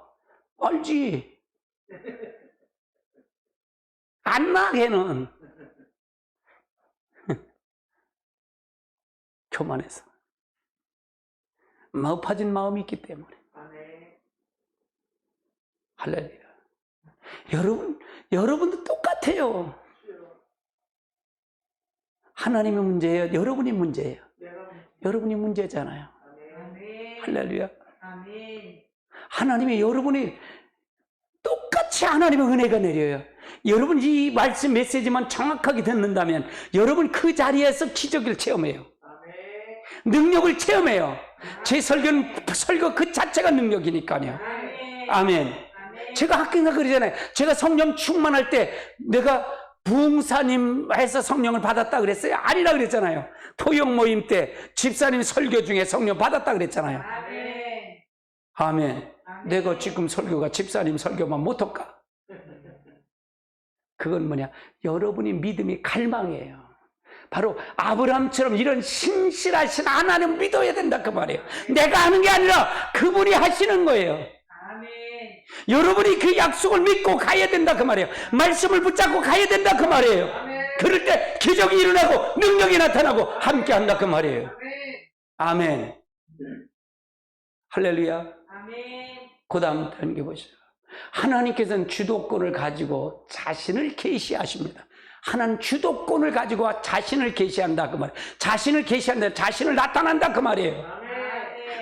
알지? 안 나, 걔는. 교만해서. 높아진 마음이 있기 때문에. 할렐루야. 여러분도 똑같아요. 하나님의 문제예요? 여러분이 문제예요? 여러분이 문제잖아요. 할렐루야. 하나님이 여러분이 똑같이 하나님의 은혜가 내려요. 여러분 이 말씀 메시지만 정확하게 듣는다면 여러분 그 자리에서 기적을 체험해요. 능력을 체험해요. 제 설교는 설교 그 자체가 능력이니까요. 아멘. 제가 학교에서 그러잖아요. 제가 성령 충만할 때 내가 부흥사님 해서 성령을 받았다 그랬어요? 아니라 그랬잖아요. 토역 모임 때 집사님 설교 중에 성령 받았다 그랬잖아요. 아멘. 내가 지금 설교가 집사님 설교만 못할까? 그건 뭐냐? 여러분이 믿음이 갈망이에요. 바로 아브라함처럼 이런 신실하신 하나님 믿어야 된다 그 말이에요. 내가 하는 게 아니라 그분이 하시는 거예요. 여러분이 그 약속을 믿고 가야 된다 그 말이에요. 말씀을 붙잡고 가야 된다 그 말이에요. 그럴 때 기적이 일어나고 능력이 나타나고 함께 한다 그 말이에요. 아멘. 할렐루야. 그 다음 당겨보시죠. 하나님께서는 주도권을 가지고 자신을 계시하십니다. 하나님 주도권을 가지고 자신을 계시한다 그 말이에요. 자신을 계시한다, 자신을 나타난다 그 말이에요.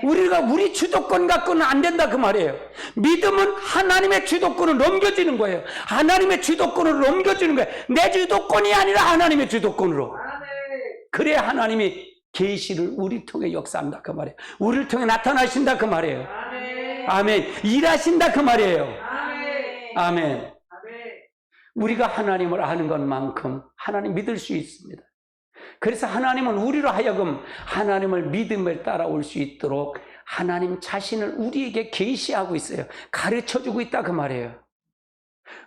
우리가 우리 주도권 갖고는 안 된다 그 말이에요. 믿음은 하나님의 주도권을 넘겨주는 거예요. 하나님의 주도권을 넘겨주는 거예요. 내 주도권이 아니라 하나님의 주도권으로. 그래야 하나님이 계시를 우리 통해 역사한다 그 말이에요. 우리를 통해 나타나신다 그 말이에요. 아멘. 일하신다 그 말이에요. 아멘. 우리가 하나님을 아는 것만큼 하나님 믿을 수 있습니다. 그래서 하나님은 우리로 하여금 하나님을 믿음을 따라올 수 있도록 하나님 자신을 우리에게 계시하고 있어요. 가르쳐주고 있다 그 말이에요.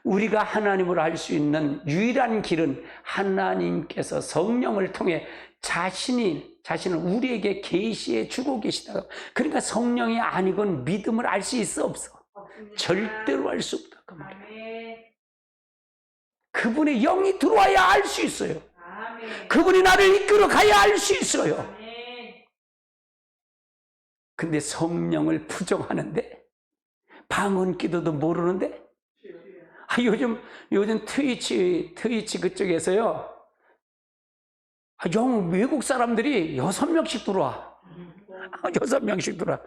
우리가 하나님을 알 수 있는 유일한 길은 하나님께서 성령을 통해 자신을 우리에게 계시해 주고 계시다. 그러니까 성령이 아니건 믿음을 알 수 있어 없어? 절대로 알 수 없다 그 말이에요. 그분의 영이 들어와야 알 수 있어요. 그분이 나를 이끌어 가야 알 수 있어요. 근데 성령을 부정하는데 방언 기도도 모르는데 요즘 트위치 그쪽에서요 외국 사람들이 6명씩 들어와. 6명씩 들어와.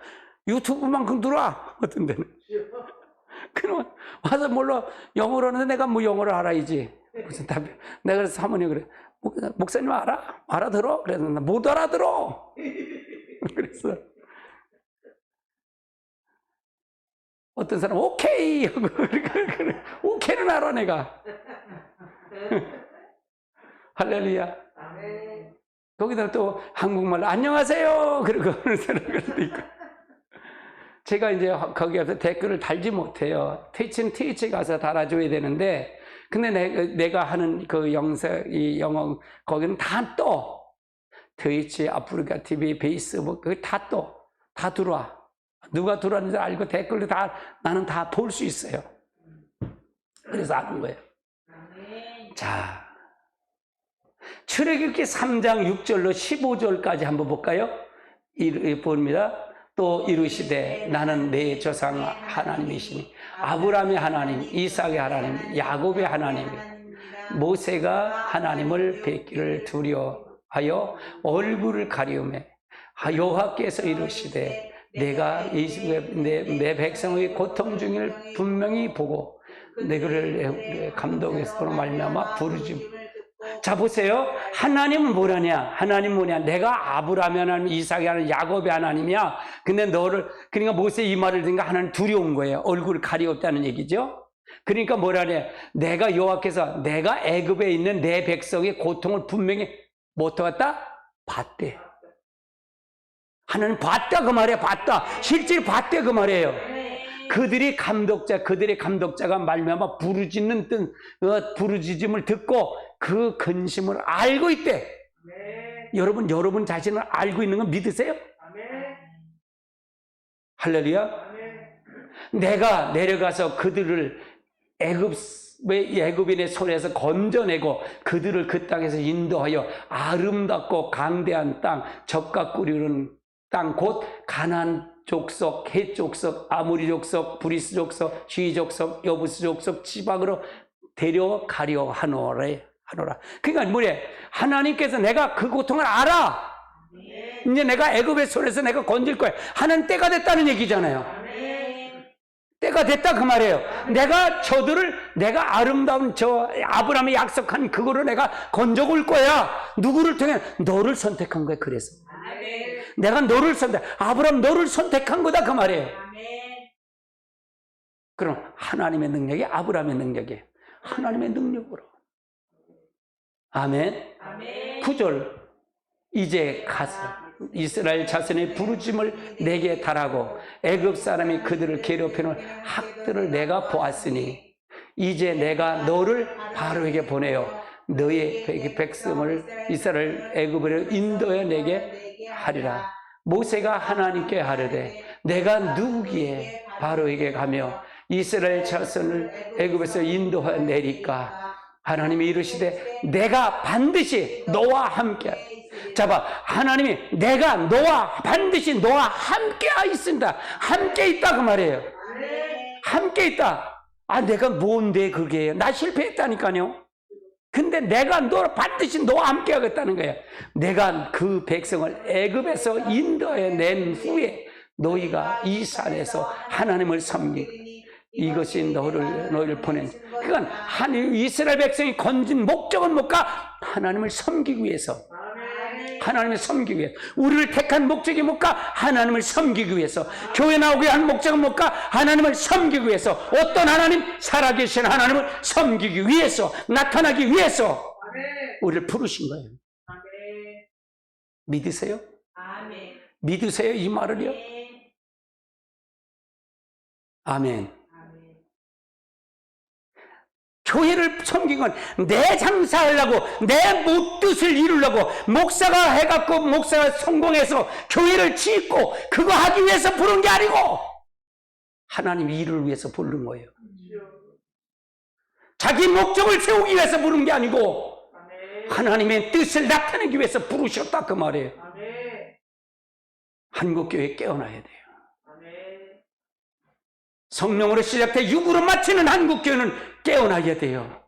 유튜브만큼 들어와. 어떤 데는. 그러면 와서 몰라 영어로 하는데 내가 뭐 영어를 알아야지. 무슨 답이. 내가 그래서 사모님 그래. 목사님 알아들어? 그래서 나 못 알아들어. 그래서 어떤 사람 오케이 하고 오케이는 알아 내가. 할렐루야. 거기다 또 한국말로 안녕하세요 그러고 하는 사람들도 있고. 제가 이제 거기 가서 댓글을 달지 못해요. 트위치 가서 달아줘야 되는데, 근데 내가 하는 그 이 영어, 거기는 다 떠. 트위치, 아프리카 TV, 페이스북, 그게 다 떠. 다 들어와. 누가 들어왔는지 알고 댓글도 나는 다 볼 수 있어요. 그래서 아는 거예요. 자. 출애굽기 3장 6절로 15절까지 한번 볼까요? 봅니다. 또 이르시되 나는 내 조상 하나님이시니 아브라함의 하나님, 이삭의 하나님, 야곱의 하나님, 모세가 하나님을 뵙기를 두려워하여 얼굴을 가리우매 여호와께서 이르시되 내가 내 백성의 고통 중을 분명히 보고 너희를 감독에서 말미암아 부르짖 자, 보세요. 하나님은 뭐라냐? 하나님 뭐냐? 내가 아브라함의 하나님, 이삭의 하나님, 야곱의 하나님이야. 근데 그러니까 모세 이 말을 듣니까 하나님 두려운 거예요. 얼굴을 가리웠다는 얘기죠. 그러니까 뭐라냐? 내가 여호와께서 내가 애굽에 있는 내 백성의 고통을 분명히 못 왔다? 봤대. 하나님 봤다 그 말이에요. 봤다. 실제로 봤대 그 말이에요. 그들의 감독자가 말미암아 부르짖음을 듣고 그 근심을 알고 있대. 여러분 자신을 알고 있는 건 믿으세요? 할렐루야. 내가 내려가서 그들을 애굽인의 손에서 건져내고 그들을 그 땅에서 인도하여 아름답고 강대한 땅, 젖과 꿀이 흐르는 땅, 곧 가나안 족속, 헷 족속, 아모리 족속, 브리스 족속, 시위 족속, 여부스 족속 지방으로 데려가려 하노라. 그러니까 뭐래? 하나님께서 내가 그 고통을 알아. 이제 내가 애굽의 손에서 내가 건질 거야. 하나님 때가 됐다는 얘기잖아요. 때가 됐다 그 말이에요. 내가 아름다운 아브라함이 약속한 그거를 내가 건져 올 거야. 누구를 통해? 너를 선택한 거야. 그래서 내가 너를 아브라함 너를 선택한 거다 그 말이에요. 그럼 하나님의 능력이 아브라함의 능력이 하나님의 능력으로. 아멘. 9절 이제 가서 이스라엘 자손의 부르짖음을 내게 달하고 애굽 사람이 그들을 괴롭히는 학들을 내가 보았으니 이제 내가 너를 바로에게 보내어 너의 백성을 이스라엘 애굽으로 인도해 내게 하리라. 모세가 하나님께 하르되 내가 누구기에 바로에게 가며 이스라엘 자손을 애굽에서 인도해 내리까? 하나님이 이르시되 내가 반드시 너와 함께 하나님이 내가 반드시 너와 함께 있습니다. 함께 있다 그 말이에요. 함께 있다. 내가 뭔데 그게 나 실패했다니까요. 근데 내가 반드시 너와 함께 하겠다는 거예요. 내가 그 백성을 애굽에서 인도해 낸 후에 너희가 이 산에서 하나님을 섬기고 이것이 너희를 보낸. 그건 이스라엘 백성이 건진 목적은 뭘까? 하나님을 섬기기 위해서. 하나님을 섬기기 위해서. 우리를 택한 목적이 뭘까? 하나님을 섬기기 위해서. 교회 나오게 한 목적은 뭘까? 하나님을 섬기기 위해서. 어떤 하나님? 살아계신 하나님을 섬기기 위해서, 나타나기 위해서 우리를 부르신 거예요. 믿으세요? 믿으세요 이 말을요? 아멘. 교회를 섬긴 건 내 장사하려고 내 뜻을 이루려고 목사가 성공해서 교회를 짓고 그거 하기 위해서 부른 게 아니고 하나님 일을 위해서 부른 거예요. 자기 목적을 세우기 위해서 부른 게 아니고 하나님의 뜻을 나타내기 위해서 부르셨다 그 말이에요. 한국교회 깨어나야 돼요. 성령으로 시작돼 육으로 마치는 한국교회는 깨어나야 돼요.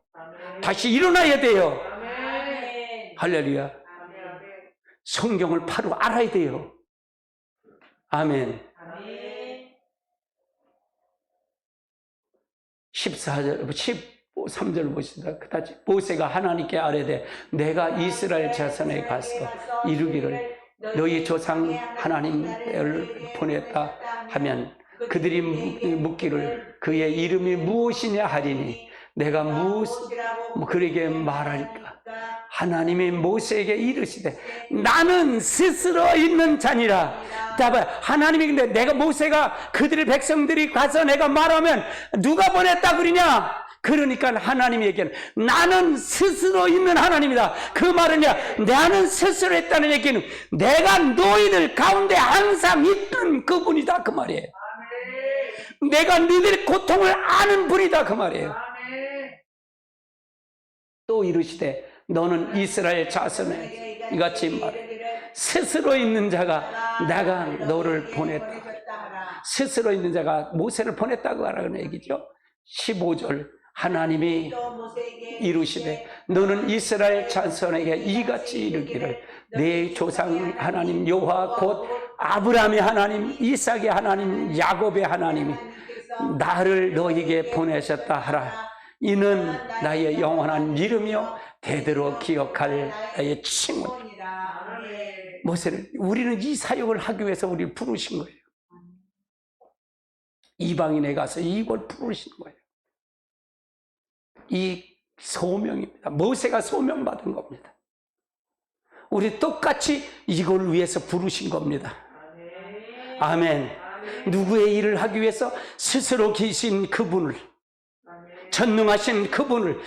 다시 일어나야 돼요. 할렐루야. 성경을 바로 알아야 돼요. 아멘. 13절 보시다. 그다지 모세가 하나님께 아뢰되 내가 이스라엘 자손에 가서 이루기를 너희 조상 하나님을 보냈다 하면 그들이 묻기를 그의 이름이 무엇이냐 하리니 내가 그에게 말하리까? 하나님이 모세에게 이르시되 나는 스스로 있는 자니라. 하나님이 근데 모세가 그들의 백성들이 가서 내가 말하면 누가 보냈다 그러냐? 그러니까 하나님이 얘기하는 나는 스스로 있는 하나님이다. 그 말은요, 나는 스스로 했다는 얘기는 내가 너희들 가운데 항상 있는 그분이다 그 말이에요. 내가 너희들의 고통을 아는 분이다 그 말이에요. 또 이르시되 너는 이스라엘 자손에 이같이 말해 스스로 있는 자가 내가 너를 보냈다. 스스로 있는 자가 모세를 보냈다고 하라는 얘기죠. 15절 하나님이 이루시되 너는 이스라엘 자손에게 이같이 이르기를 내 조상 하나님 여호와 곧 아브라함의 하나님 이삭의 하나님 야곱의 하나님이 나를 너에게 보내셨다 하라. 이는 나의 영원한 이름이요 대대로 기억할 나의 칭원. 모세는 우리는 이 사역을 하기 위해서 우리를 부르신 거예요. 이방인에 가서 이걸 부르신 거예요. 이 소명입니다. 모세가 소명받은 겁니다. 우리 똑같이 이걸 위해서 부르신 겁니다. 아멘. 누구의 일을 하기 위해서 스스로 계신 그분을, 전능하신 그분을,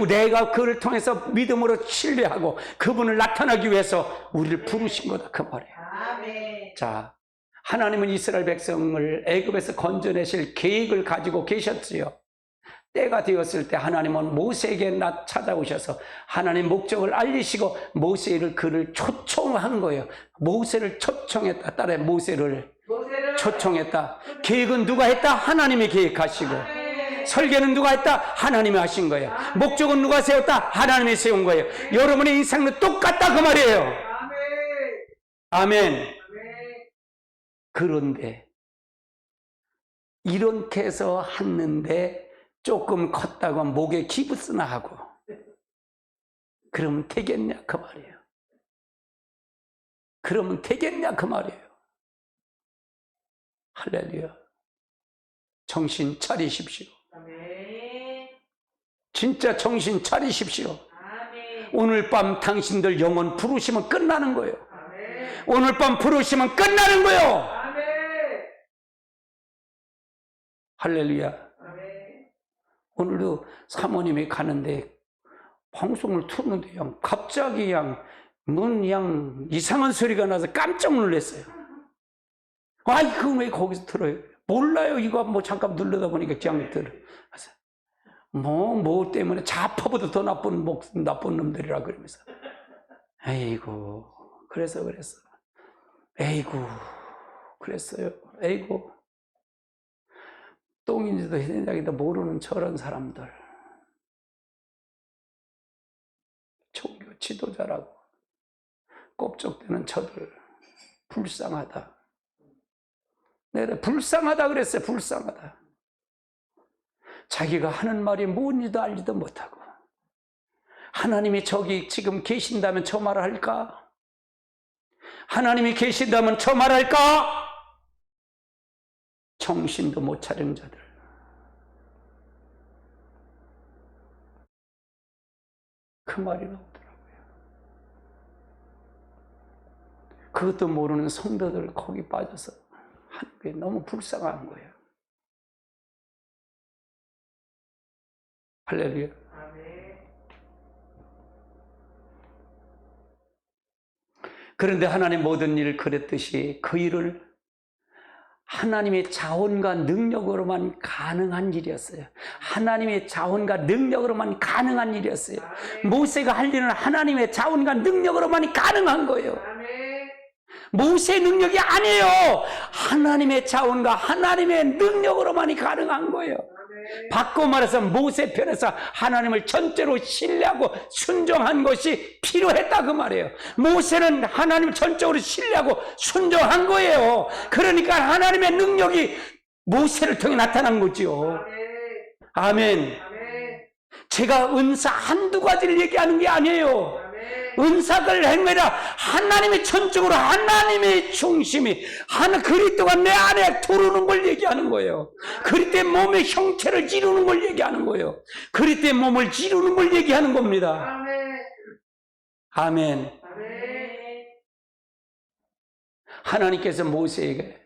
내가 그를 통해서 믿음으로 신뢰하고 그분을 나타나기 위해서 우리를 부르신 거다 그 말이에요. 자, 하나님은 이스라엘 백성을 애굽에서 건져내실 계획을 가지고 계셨지요. 때가 되었을 때 하나님은 모세에게 찾아오셔서 하나님 목적을 알리시고 모세를 그를 초청한 거예요. 모세를 초청했다. 따라해, 모세를 초청했다. 계획은 누가 했다? 하나님이 계획하시고, 설계는 누가 했다? 하나님이 하신 거예요. 목적은 누가 세웠다? 하나님이 세운 거예요. 여러분의 인생은 똑같다 그 말이에요. 아멘. 그런데 이렇게 해서 했는데 조금 컸다고 목에 기부스나 하고 그러면 되겠냐 그 말이에요. 그러면 되겠냐 그 말이에요. 할렐루야. 정신 차리십시오. 진짜 정신 차리십시오. 오늘 밤 당신들 영혼 부르시면 끝나는 거예요. 오늘 밤 부르시면 끝나는 거예요. 할렐루야. 오늘도 사모님이 가는데 방송을 틀는데 그냥 갑자기 그냥 이상한 소리가 나서 깜짝 놀랐어요. 아이, 그건 왜 거기서 틀어요? 몰라요. 이거 뭐 잠깐 누르다 보니까 그냥 들어. 뭐 때문에 자파보다 더 나쁜 놈들이라 그러면서. 에이구, 그랬어. 에이구, 그랬어요. 에이구. 똥인지도 희생자인지도 모르는 저런 사람들. 종교 지도자라고 꼽적대는 저들. 불쌍하다. 내가 불쌍하다 그랬어요. 불쌍하다. 자기가 하는 말이 뭔지도 알지도 못하고 하나님이 저기 지금 계신다면 저 말을 할까? 하나님이 계신다면 저 말을 할까? 정신도 못 차린 자들. 그 말이 나오더라고요. 그것도 모르는 성도들 거기 빠져서 하는 게 너무 불쌍한 거예요. 할렐루야. 그런데 하나님 모든 일을 그랬듯이 그 일을 하나님의 자원과 능력으로만 가능한 일이었어요. 하나님의 자원과 능력으로만 가능한 일이었어요. 모세가 할 일은 하나님의 자원과 능력으로만 가능한 거예요. 모세의 능력이 아니에요. 하나님의 자원과 하나님의 능력으로만 가능한 거예요. 바꿔 말해서 모세 편에서 하나님을 전적으로 신뢰하고 순종한 것이 필요했다 그 말이에요. 모세는 하나님을 전적으로 신뢰하고 순종한 거예요. 그러니까 하나님의 능력이 모세를 통해 나타난 거죠. 아멘. 제가 은사 한두 가지를 얘기하는 게 아니에요. 은사를 행해라. 하나님의 전적으로 하나님의 중심이 그리스도가 내 안에 들어오는 걸 얘기하는 거예요. 그리스도의 몸의 형체를 이루는 걸 얘기하는 거예요. 그리스도의 몸을 이루는 걸 얘기하는 겁니다. 아멘. 하나님께서 모세에게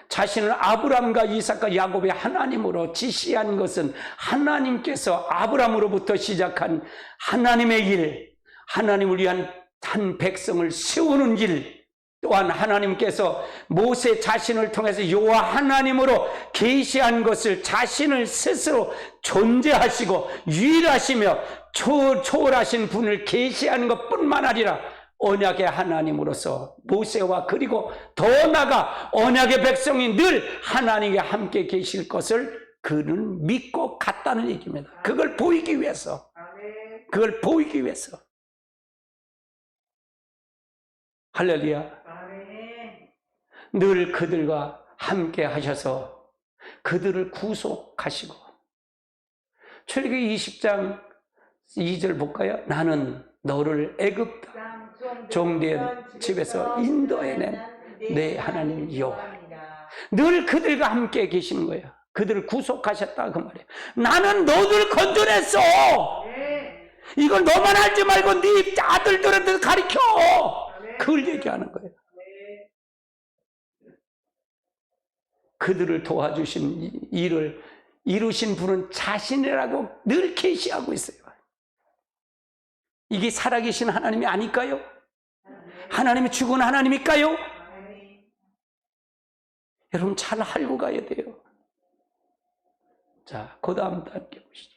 자신을 아브람과 이삭과 야곱의 하나님으로 지시한 것은 하나님께서 아브람으로부터 시작한 하나님의 일, 하나님을 위한 한 백성을 세우는 일, 또한 하나님께서 모세 자신을 통해서 여호와 하나님으로 계시한 것을 자신을 스스로 존재하시고 유일하시며 초월하신 분을 계시하는 것뿐만 아니라 언약의 하나님으로서 모세와 그리고 더 나아가 언약의 백성이 늘 하나님과 함께 계실 것을 그는 믿고 갔다는 얘기입니다. 그걸 보이기 위해서. 그걸 보이기 위해서. 할렐루야. 늘 그들과 함께 하셔서 그들을 구속하시고 출애굽기 20장 2절 볼까요? 나는 너를 애굽 종된 집에서 인도해낸 내 하나님 여호와니라. 늘 그들과 함께 계시는 거예요. 그들을 구속하셨다 그 말이에요. 나는 너를 건져냈어. 이걸 너만 알지 말고 네 아들들한테 가르쳐. 그걸 얘기하는 거예요. 그들을 도와주신 일을 이루신 분은 자신이라고 늘 계시하고 있어요. 이게 살아계신 하나님이 아닐까요? 하나님이 죽은 하나님일까요? 여러분 잘 알고 가야 돼요. 자, 그 다음 함께 보시죠.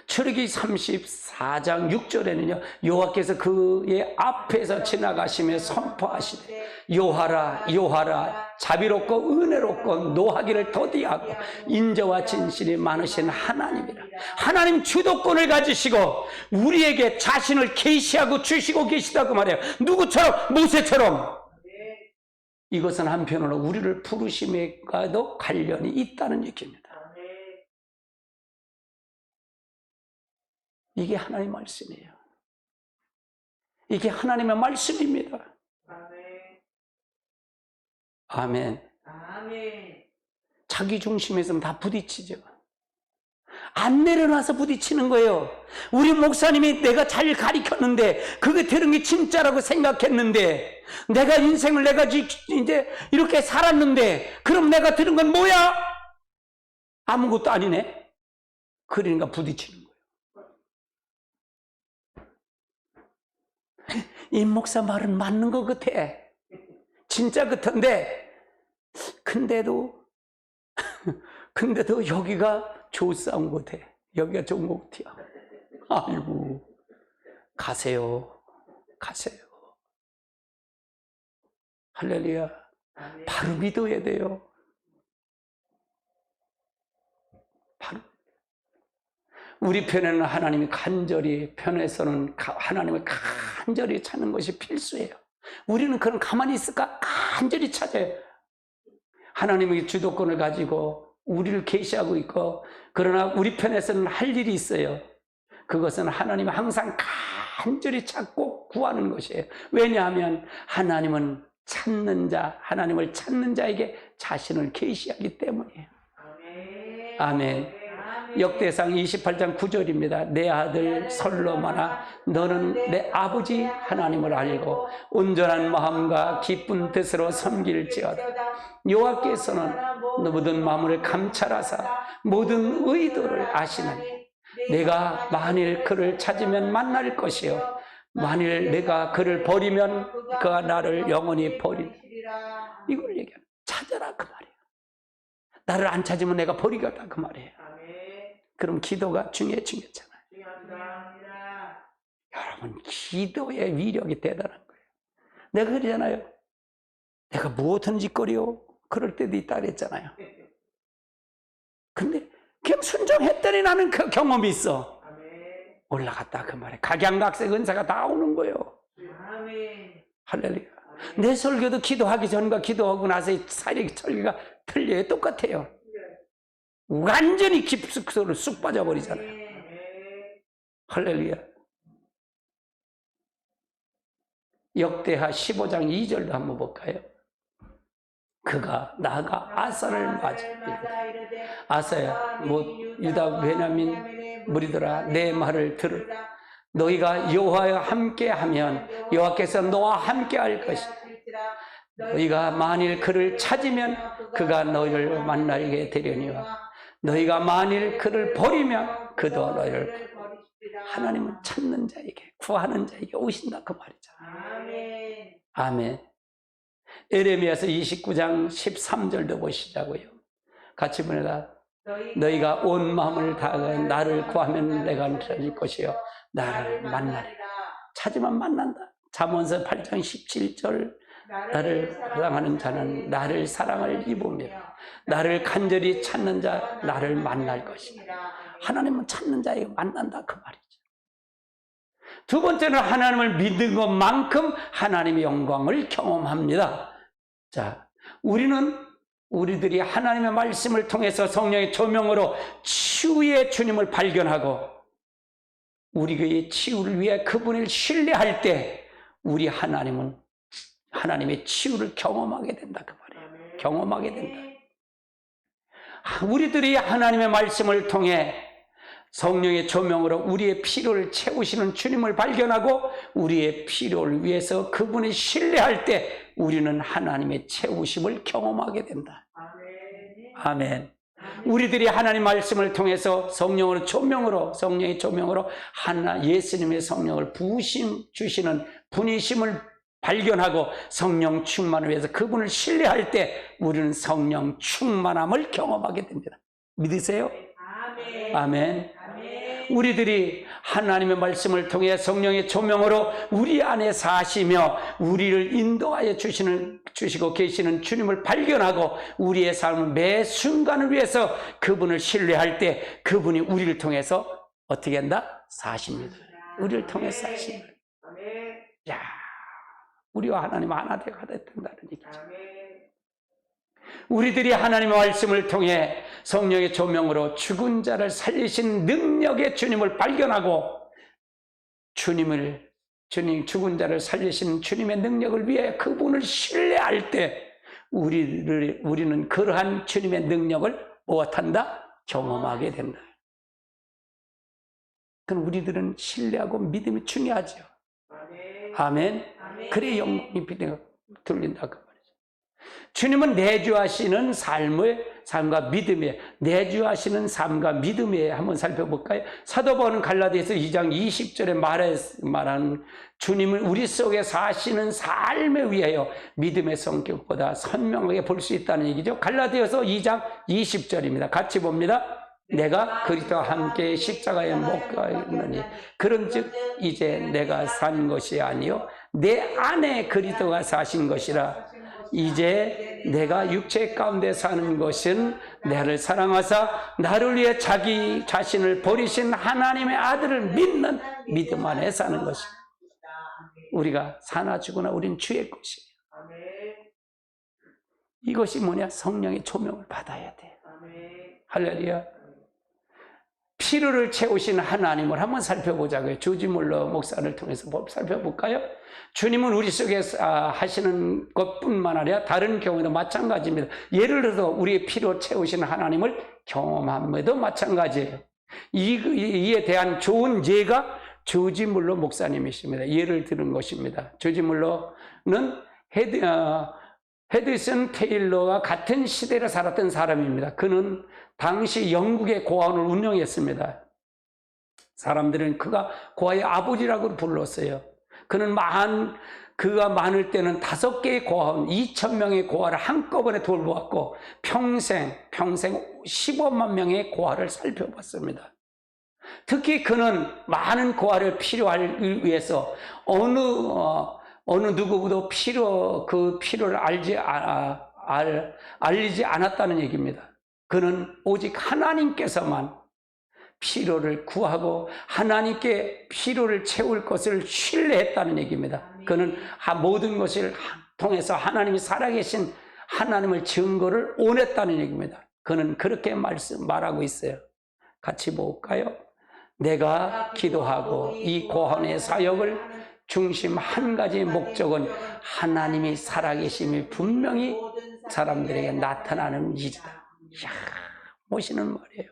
출애굽기 34장 6절에는요, 여호와께서 그의 앞에서 지나가시며 선포하시되 여호와라 여호와라 자비롭고 은혜롭고 노하기를 더디하고 인자와 진실이 많으신 하나님이라. 하나님 주도권을 가지시고 우리에게 자신을 계시하고 주시고 계시다고 말해요. 누구처럼? 모세처럼. 이것은 한편으로 우리를 부르심과도 관련이 있다는 얘기입니다. 이게 하나님의 말씀이에요. 이게 하나님의 말씀입니다. 아멘. 아멘. 자기 중심에서는 다 부딪히죠. 안 내려놔서 부딪히는 거예요. 우리 목사님이 내가 잘 가르쳤는데 그게 되는 게 진짜라고 생각했는데 내가 인생을 내가 이제 이렇게 살았는데 그럼 내가 들은 건 뭐야? 아무것도 아니네. 그러니까 부딪히는 거예요. 이 목사 말은 맞는 것 같아. 진짜 같은데 근데도 여기가 좋싸운 것 같아. 여기가 좋은 것 같아요. 아이고 가세요. 할렐루야. 바로 믿어야 돼요. 바로 우리 편에는 하나님이 간절히, 편에서는 하나님을 간절히 찾는 것이 필수예요. 우리는 그런 가만히 있을까? 간절히 찾아요. 하나님의 주도권을 가지고 우리를 계시하고 있고, 그러나 우리 편에서는 할 일이 있어요. 그것은 하나님을 항상 간절히 찾고 구하는 것이에요. 왜냐하면 하나님을 찾는 자에게 자신을 계시하기 때문이에요. 아멘. 역대상 28장 9절입니다. 내 아들 솔로몬아, 너는 내 아버지 하나님을 알고 온전한 마음과 기쁜 뜻으로 섬길지어다. 여호와께서는 모든 마음을 감찰하사 모든 의도를 아시느니 내가 만일 그를 찾으면 만날 것이요 만일 내가 그를 버리면 그가 나를 영원히 버리리. 이걸 얘기하는, 찾아라 그 말이에요. 나를 안 찾으면 내가 버리겠다 그 말이에요. 그럼 기도가 중요하잖아요. 여러분, 기도의 위력이 대단한 거예요. 내가 그러잖아요. 내가 무엇든지 거려 그럴 때도 있다 그랬잖아요. 근데 그냥 순종했더니 나는 그 경험이 있어. 올라갔다 그 말이에요. 각양각색 은사가 다 오는 거예요. 할렐루야. 내 설교도 기도하기 전과 기도하고 나서의 설교가 틀려요. 똑같아요. 완전히 깊숙소로 쑥 빠져버리잖아요. 할렐루야. 역대하 15장 2절도 한번 볼까요? 그가 나아가 아사를 맞아 이르되 아사야 유다 베냐민 무리들아 내 말을 들으라. 너희가 여호와와 함께하면 여호와께서 너와 함께할 것이다. 너희가 만일 그를 찾으면 그가 너희를 만나게 되려니와 너희가 만일 그를 버리면 그도 너희를 버리리라. 하나님은 찾는 자에게, 구하는 자에게 오신다 그 말이잖아요. 아멘. 에레미야서 29장 13절도 보시자고요. 같이 보내라. 너희가 온 마음을 다하여 나를 구하면 내가 찾을 것이요 나를 만나리라. 찾으면 만난다. 잠언서 8장 17절 나를 사랑하는 자는 나를 사랑을 입으며 나를 간절히 찾는 자 나를 만날 것이다. 하나님은 찾는 자에게 만난다 그 말이죠. 두 번째는 하나님을 믿는 것만큼 하나님의 영광을 경험합니다. 자, 우리는 우리들이 하나님의 말씀을 통해서 성령의 조명으로 치유의 주님을 발견하고 우리의 치유를 위해 그분을 신뢰할 때 우리 하나님은 하나님의 치유를 경험하게 된다 그 말이에요. 경험하게 된다. 우리들이 하나님의 말씀을 통해 성령의 조명으로 우리의 필요를 채우시는 주님을 발견하고 우리의 필요를 위해서 그분을 신뢰할 때 우리는 하나님의 채우심을 경험하게 된다. 아멘. 우리들이 하나님 말씀을 통해서 성령의 조명으로 예수님의 성령을 부으심 주시는 분이심을 발견하고 성령 충만을 위해서 그분을 신뢰할 때 우리는 성령 충만함을 경험하게 됩니다. 믿으세요? 아멘. 아멘. 우리들이 하나님의 말씀을 통해 성령의 조명으로 우리 안에 사시며 우리를 인도하여 주시고 계시는 주님을 발견하고 우리의 삶을 매 순간을 위해서 그분을 신뢰할 때 그분이 우리를 통해서 어떻게 한다? 사십니다. 우리를 통해서 사십니다. 야, 우리와 하나님 하나 되가 된다는 얘기죠. 우리들이 하나님의 말씀을 통해 성령의 조명으로 죽은 자를 살리신 능력의 주님을 발견하고 죽은 자를 살리신 주님의 능력을 위해 그분을 신뢰할 때 우리는 그러한 주님의 능력을 무엇한다? 경험하게 된다. 그럼 우리들은 신뢰하고 믿음이 중요하죠. 아멘. 그래 영광이 들린다. 주님은 내주하시는 삶과 믿음이에요. 내주하시는 삶과 믿음이에요. 한번 살펴볼까요? 사도 바울은 갈라디아서 2장 20절에 말하는 주님을 우리 속에 사시는 삶에 위하여 믿음의 성격보다 선명하게 볼 수 있다는 얘기죠. 갈라디아서 2장 20절입니다. 같이 봅니다. 내가 그리스도와 함께 십자가에 못 가있느니 그런즉 이제 내가 산 것이 아니요 내 안에 그리스도가 사신 것이라. 이제 내가 육체 가운데 사는 것은 나를 사랑하사 나를 위해 자기 자신을 버리신 하나님의 아들을 믿는 믿음 안에 사는 것이다. 우리가 사나 죽으나 우린 주의 것이에요. 이것이 뭐냐? 성령의 조명을 받아야 돼요. 할렐루야. 필요를 채우신 하나님을 한번 살펴보자고요. 조지 몰러 목사를 통해서 살펴볼까요? 주님은 우리 속에 하시는 것뿐만 아니라 다른 경우에도 마찬가지입니다. 예를 들어서 우리의 필요 채우시는 하나님을 경험함에도 마찬가지예요. 이에 대한 좋은 예가 조지 몰러 목사님이십니다. 예를 들은 것입니다. 조지 몰러는 헤드슨 테일러와 같은 시대를 살았던 사람입니다. 그는 당시 영국의 고아원을 운영했습니다. 사람들은 그가 고아의 아버지라고 불렀어요. 그가 많을 때는 5개의 고아원, 2,000명의 고아를 한꺼번에 돌보았고 평생 15만 명의 고아를 살펴봤습니다. 특히 그는 많은 고아를 필요를 위해서 어느 누구보다 그 필요를 알리지 않았다는 얘기입니다. 그는 오직 하나님께서만 필요를 구하고 하나님께 필요를 채울 것을 신뢰했다는 얘기입니다. 그는 모든 것을 통해서 하나님이 살아계신 하나님을 증거를 원했다는 얘기입니다. 그는 그렇게 말하고 있어요. 같이 볼까요? 내가 기도하고 이 고아원의 사역을 중심 한 가지의 목적은 하나님이 살아계심이 분명히 사람들에게 나타나는 일이다. 이야, 멋있는 말이에요.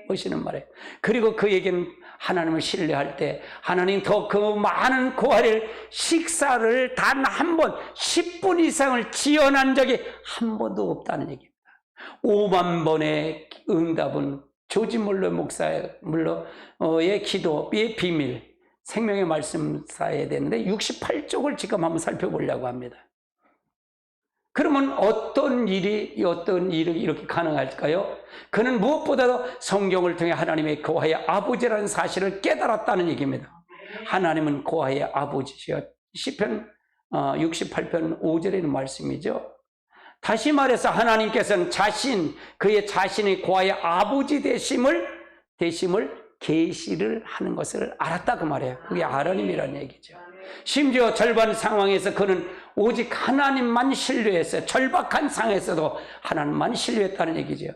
멋있는 말이에요. 그리고 그에게는 하나님을 신뢰할 때 하나님 더 그 많은 고아를 식사를 단 한 번 10분 이상을 지연한 적이 한 번도 없다는 얘기입니다. 5만 번의 응답은 조지 몰러 목사의 기도의 비밀 생명의 말씀 쌓아야 되는데 68쪽을 지금 한번 살펴보려고 합니다. 그러면 어떤 일이 이렇게 가능할까요? 그는 무엇보다도 성경을 통해 하나님의 고아의 아버지라는 사실을 깨달았다는 얘기입니다. 하나님은 고아의 아버지시여. 시편 68편 5절에 있는 말씀이죠. 다시 말해서 하나님께서는 그의 자신이 고아의 아버지 되심을 계시를 하는 것을 알았다 그 말이에요. 그게 아론임이라는 얘기죠. 심지어 절반 상황에서 그는 오직 하나님만 신뢰했어요. 절박한 상황에서도 하나님만 신뢰했다는 얘기죠.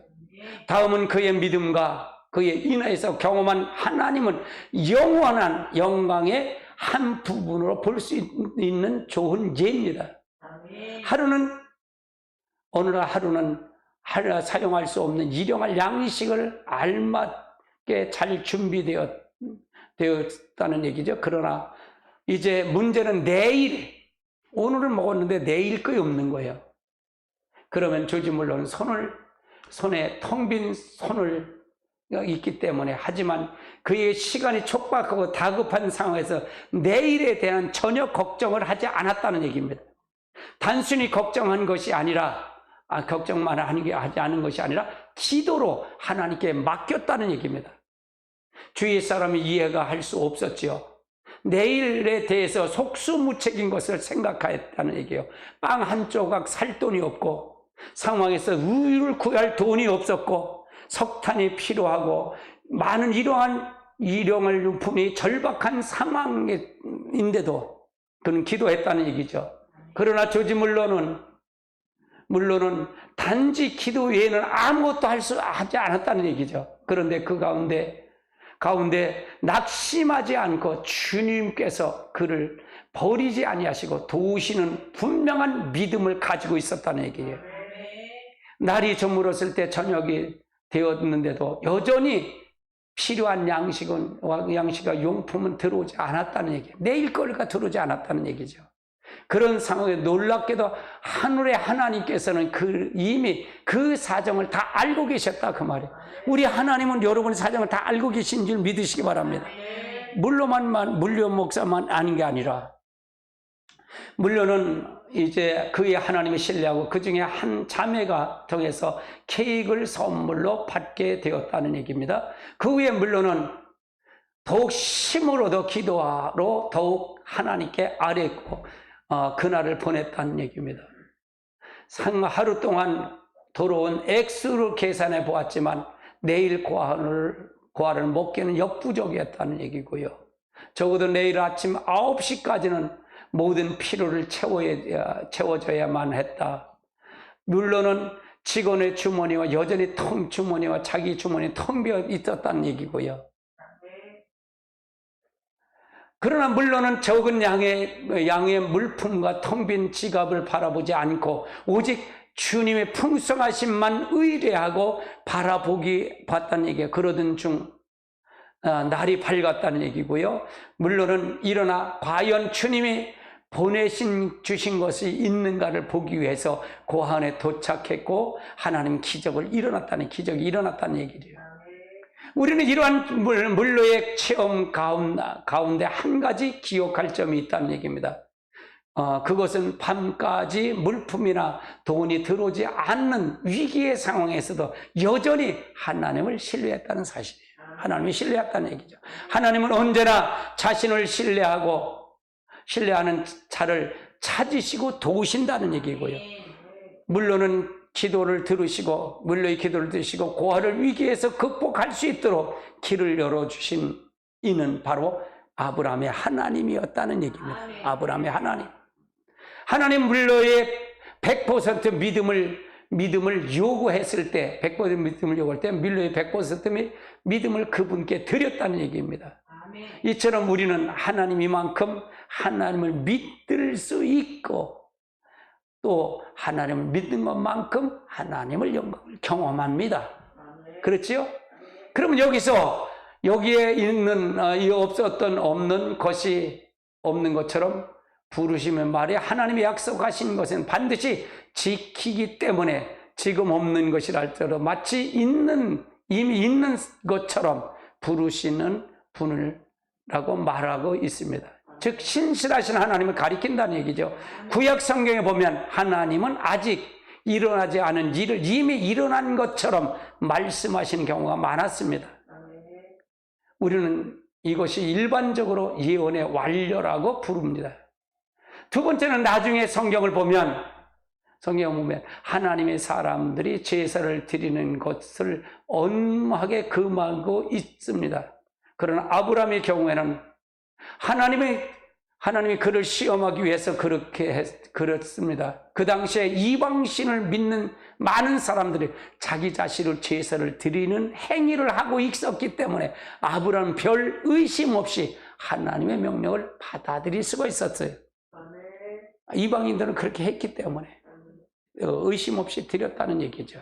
다음은 그의 믿음과 그의 인하에서 경험한 하나님은 영원한 영광의 한 부분으로 볼 수 있는 좋은 예입니다. 어느 하루는 사용할 수 없는 일용할 양식을 알맞게 잘 준비되었다는 얘기죠. 그러나 이제 문제는 오늘은 먹었는데 내일 거이 없는 거예요. 그러면 조지물로는 손에 텅 빈 손을 있기 때문에, 하지만 그의 시간이 촉박하고 다급한 상황에서 내일에 대한 전혀 걱정을 하지 않았다는 얘기입니다. 단순히 걱정한 것이 아니라, 걱정만 하지 않은 것이 아니라 기도로 하나님께 맡겼다는 얘기입니다. 주위 사람이 이해가 할 수 없었지요. 내일에 대해서 속수무책인 것을 생각했다는 얘기예요. 빵 한 조각 살 돈이 없고, 상황에서 우유를 구할 돈이 없었고, 석탄이 필요하고, 많은 이러한 일용할 용품이 절박한 상황인데도 그는 기도했다는 얘기죠. 그러나 조지물로는 단지 기도 외에는 아무것도 하지 않았다는 얘기죠. 그런데 그 가운데 낙심하지 않고 주님께서 그를 버리지 아니하시고 도우시는 분명한 믿음을 가지고 있었다는 얘기예요. 날이 저물었을 때 저녁이 되었는데도 여전히 필요한 양식과 용품은 들어오지 않았다는 얘기예요. 내일 거가 들어오지 않았다는 얘기죠. 그런 상황에 놀랍게도 하늘의 하나님께서는 이미 그 사정을 다 알고 계셨다, 그 말이에요. 우리 하나님은 여러분의 사정을 다 알고 계신 줄 믿으시기 바랍니다. 물론 목사만 아닌 게 아니라, 물론은 이제 그의 하나님을 신뢰하고 그 중에 한 자매가 통해서 케이크를 선물로 받게 되었다는 얘기입니다. 그 후에 물론은 더욱 힘을 얻어 기도하러 더욱 하나님께 아뢰고 그날을 보냈다는 얘기입니다. 하루 동안 돌아온 액수를 계산해 보았지만 내일 고아를 먹기는 역부족이었다는 얘기고요. 적어도 내일 아침 9시까지는 모든 필요를 채워줘야만 했다. 물론은 직원의 주머니와 여전히 주머니와 자기 주머니 텅 비어 있었다는 얘기고요. 그러나 물론은 적은 양의 물품과 텅 빈 지갑을 바라보지 않고 오직 주님의 풍성하심만 의뢰하고 봤다는 얘기예요. 그러던 중 날이 밝았다는 얘기고요. 물론은 일어나 과연 주님이 주신 것이 있는가를 보기 위해서 고한에 도착했고 하나님 기적이 일어났다는 얘기죠. 우리는 이러한 물로의 체험 가운데 한 가지 기억할 점이 있다는 얘기입니다. 그것은 밤까지 물품이나 돈이 들어오지 않는 위기의 상황에서도 여전히 하나님을 신뢰했다는 사실이에요. 하나님을 신뢰했다는 얘기죠. 하나님은 언제나 자신을 신뢰하는 자를 찾으시고 도우신다는 얘기고요. 물론은 기도를 들으시고 고아를 위기에서 극복할 수 있도록 길을 열어주신 이는 바로 아브라함의 하나님이었다는 얘기입니다. 아브라함의 하나님 물로의 100% 믿음을 요구했을 때, 100% 믿음을 요구할 때 밀로의 100% 믿음을 그분께 드렸다는 얘기입니다. 이처럼 우리는 하나님이만큼 하나님을 믿을 수 있고 또 하나님을 믿는 것만큼 하나님을 영광을 경험합니다. 그렇지요? 그러면 여기에 있는 없는 것이 없는 것처럼 부르시면 말이야, 하나님이 약속하신 것은 반드시 지키기 때문에 지금 없는 것이랄지라도 마치 이미 있는 것처럼 부르시는 분이라고 말하고 있습니다. 즉 신실하신 하나님을 가리킨다는 얘기죠. 구약 성경에 보면 하나님은 아직 일어나지 않은 일을 이미 일어난 것처럼 말씀하시는 경우가 많았습니다. 우리는 이것이 일반적으로 예언의 완료라고 부릅니다. 두 번째는 나중에 성경을 보면 하나님의 사람들이 제사를 드리는 것을 엄하게 금하고 있습니다. 그러나 아브라함의 경우에는 하나님이 그를 시험하기 위해서 그렇습니다. 그 당시에 이방신을 믿는 많은 사람들이 자기 자신을 제사를 드리는 행위를 하고 있었기 때문에 아브라함은 별 의심 없이 하나님의 명령을 받아들일 수가 있었어요. 이방인들은 그렇게 했기 때문에 의심 없이 드렸다는 얘기죠.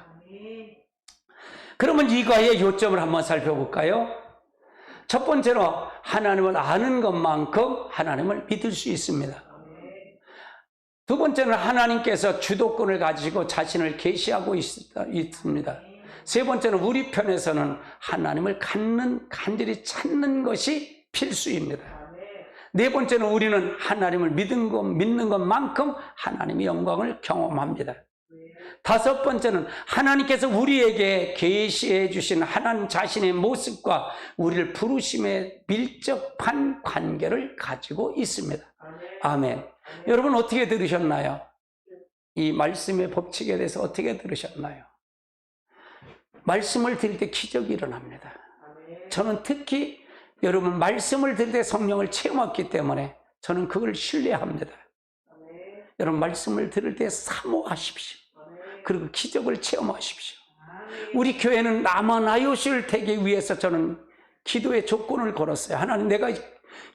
그러면 이거의 요점을 한번 살펴볼까요? 첫 번째로 하나님을 아는 것만큼 하나님을 믿을 수 있습니다. 두 번째는 하나님께서 주도권을 가지고 자신을 계시하고 있습니다. 세 번째는 우리 편에서는 하나님을 간절히 찾는 것이 필수입니다. 네 번째는 우리는 하나님을 믿는 것만큼 하나님의 영광을 경험합니다. 다섯 번째는 하나님께서 우리에게 계시해 주신 하나님 자신의 모습과 우리를 부르심에 밀접한 관계를 가지고 있습니다. 아멘. 여러분 어떻게 들으셨나요? 이 말씀의 법칙에 대해서 어떻게 들으셨나요? 말씀을 들을 때 기적이 일어납니다. 저는 특히 여러분 말씀을 들을 때 성령을 체험했기 때문에 저는 그걸 신뢰합니다. 여러분 말씀을 들을 때 사모하십시오. 그리고 기적을 체험하십시오. 우리 교회는 나마나요시를 되기 위해서 저는 기도의 조건을 걸었어요. 하나님 내가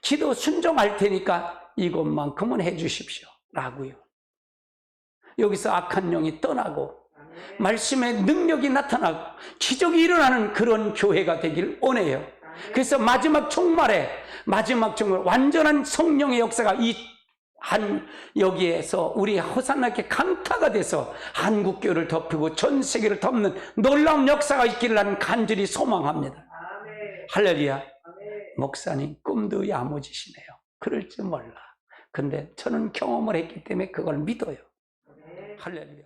기도 순종할 테니까 이것만큼은 해 주십시오 라고요. 여기서 악한 영이 떠나고 말씀의 능력이 나타나고 기적이 일어나는 그런 교회가 되길 원해요. 그래서 마지막 종말에 완전한 성령의 역사가 여기에서 우리 호산나께 강타가 돼서 한국교회를 덮이고 전 세계를 덮는 놀라운 역사가 있기를 나는 간절히 소망합니다. 할렐루야. 목사님 꿈도 야무지시네요. 그럴 줄 몰라. 근데 저는 경험을 했기 때문에 그걸 믿어요. 할렐루야.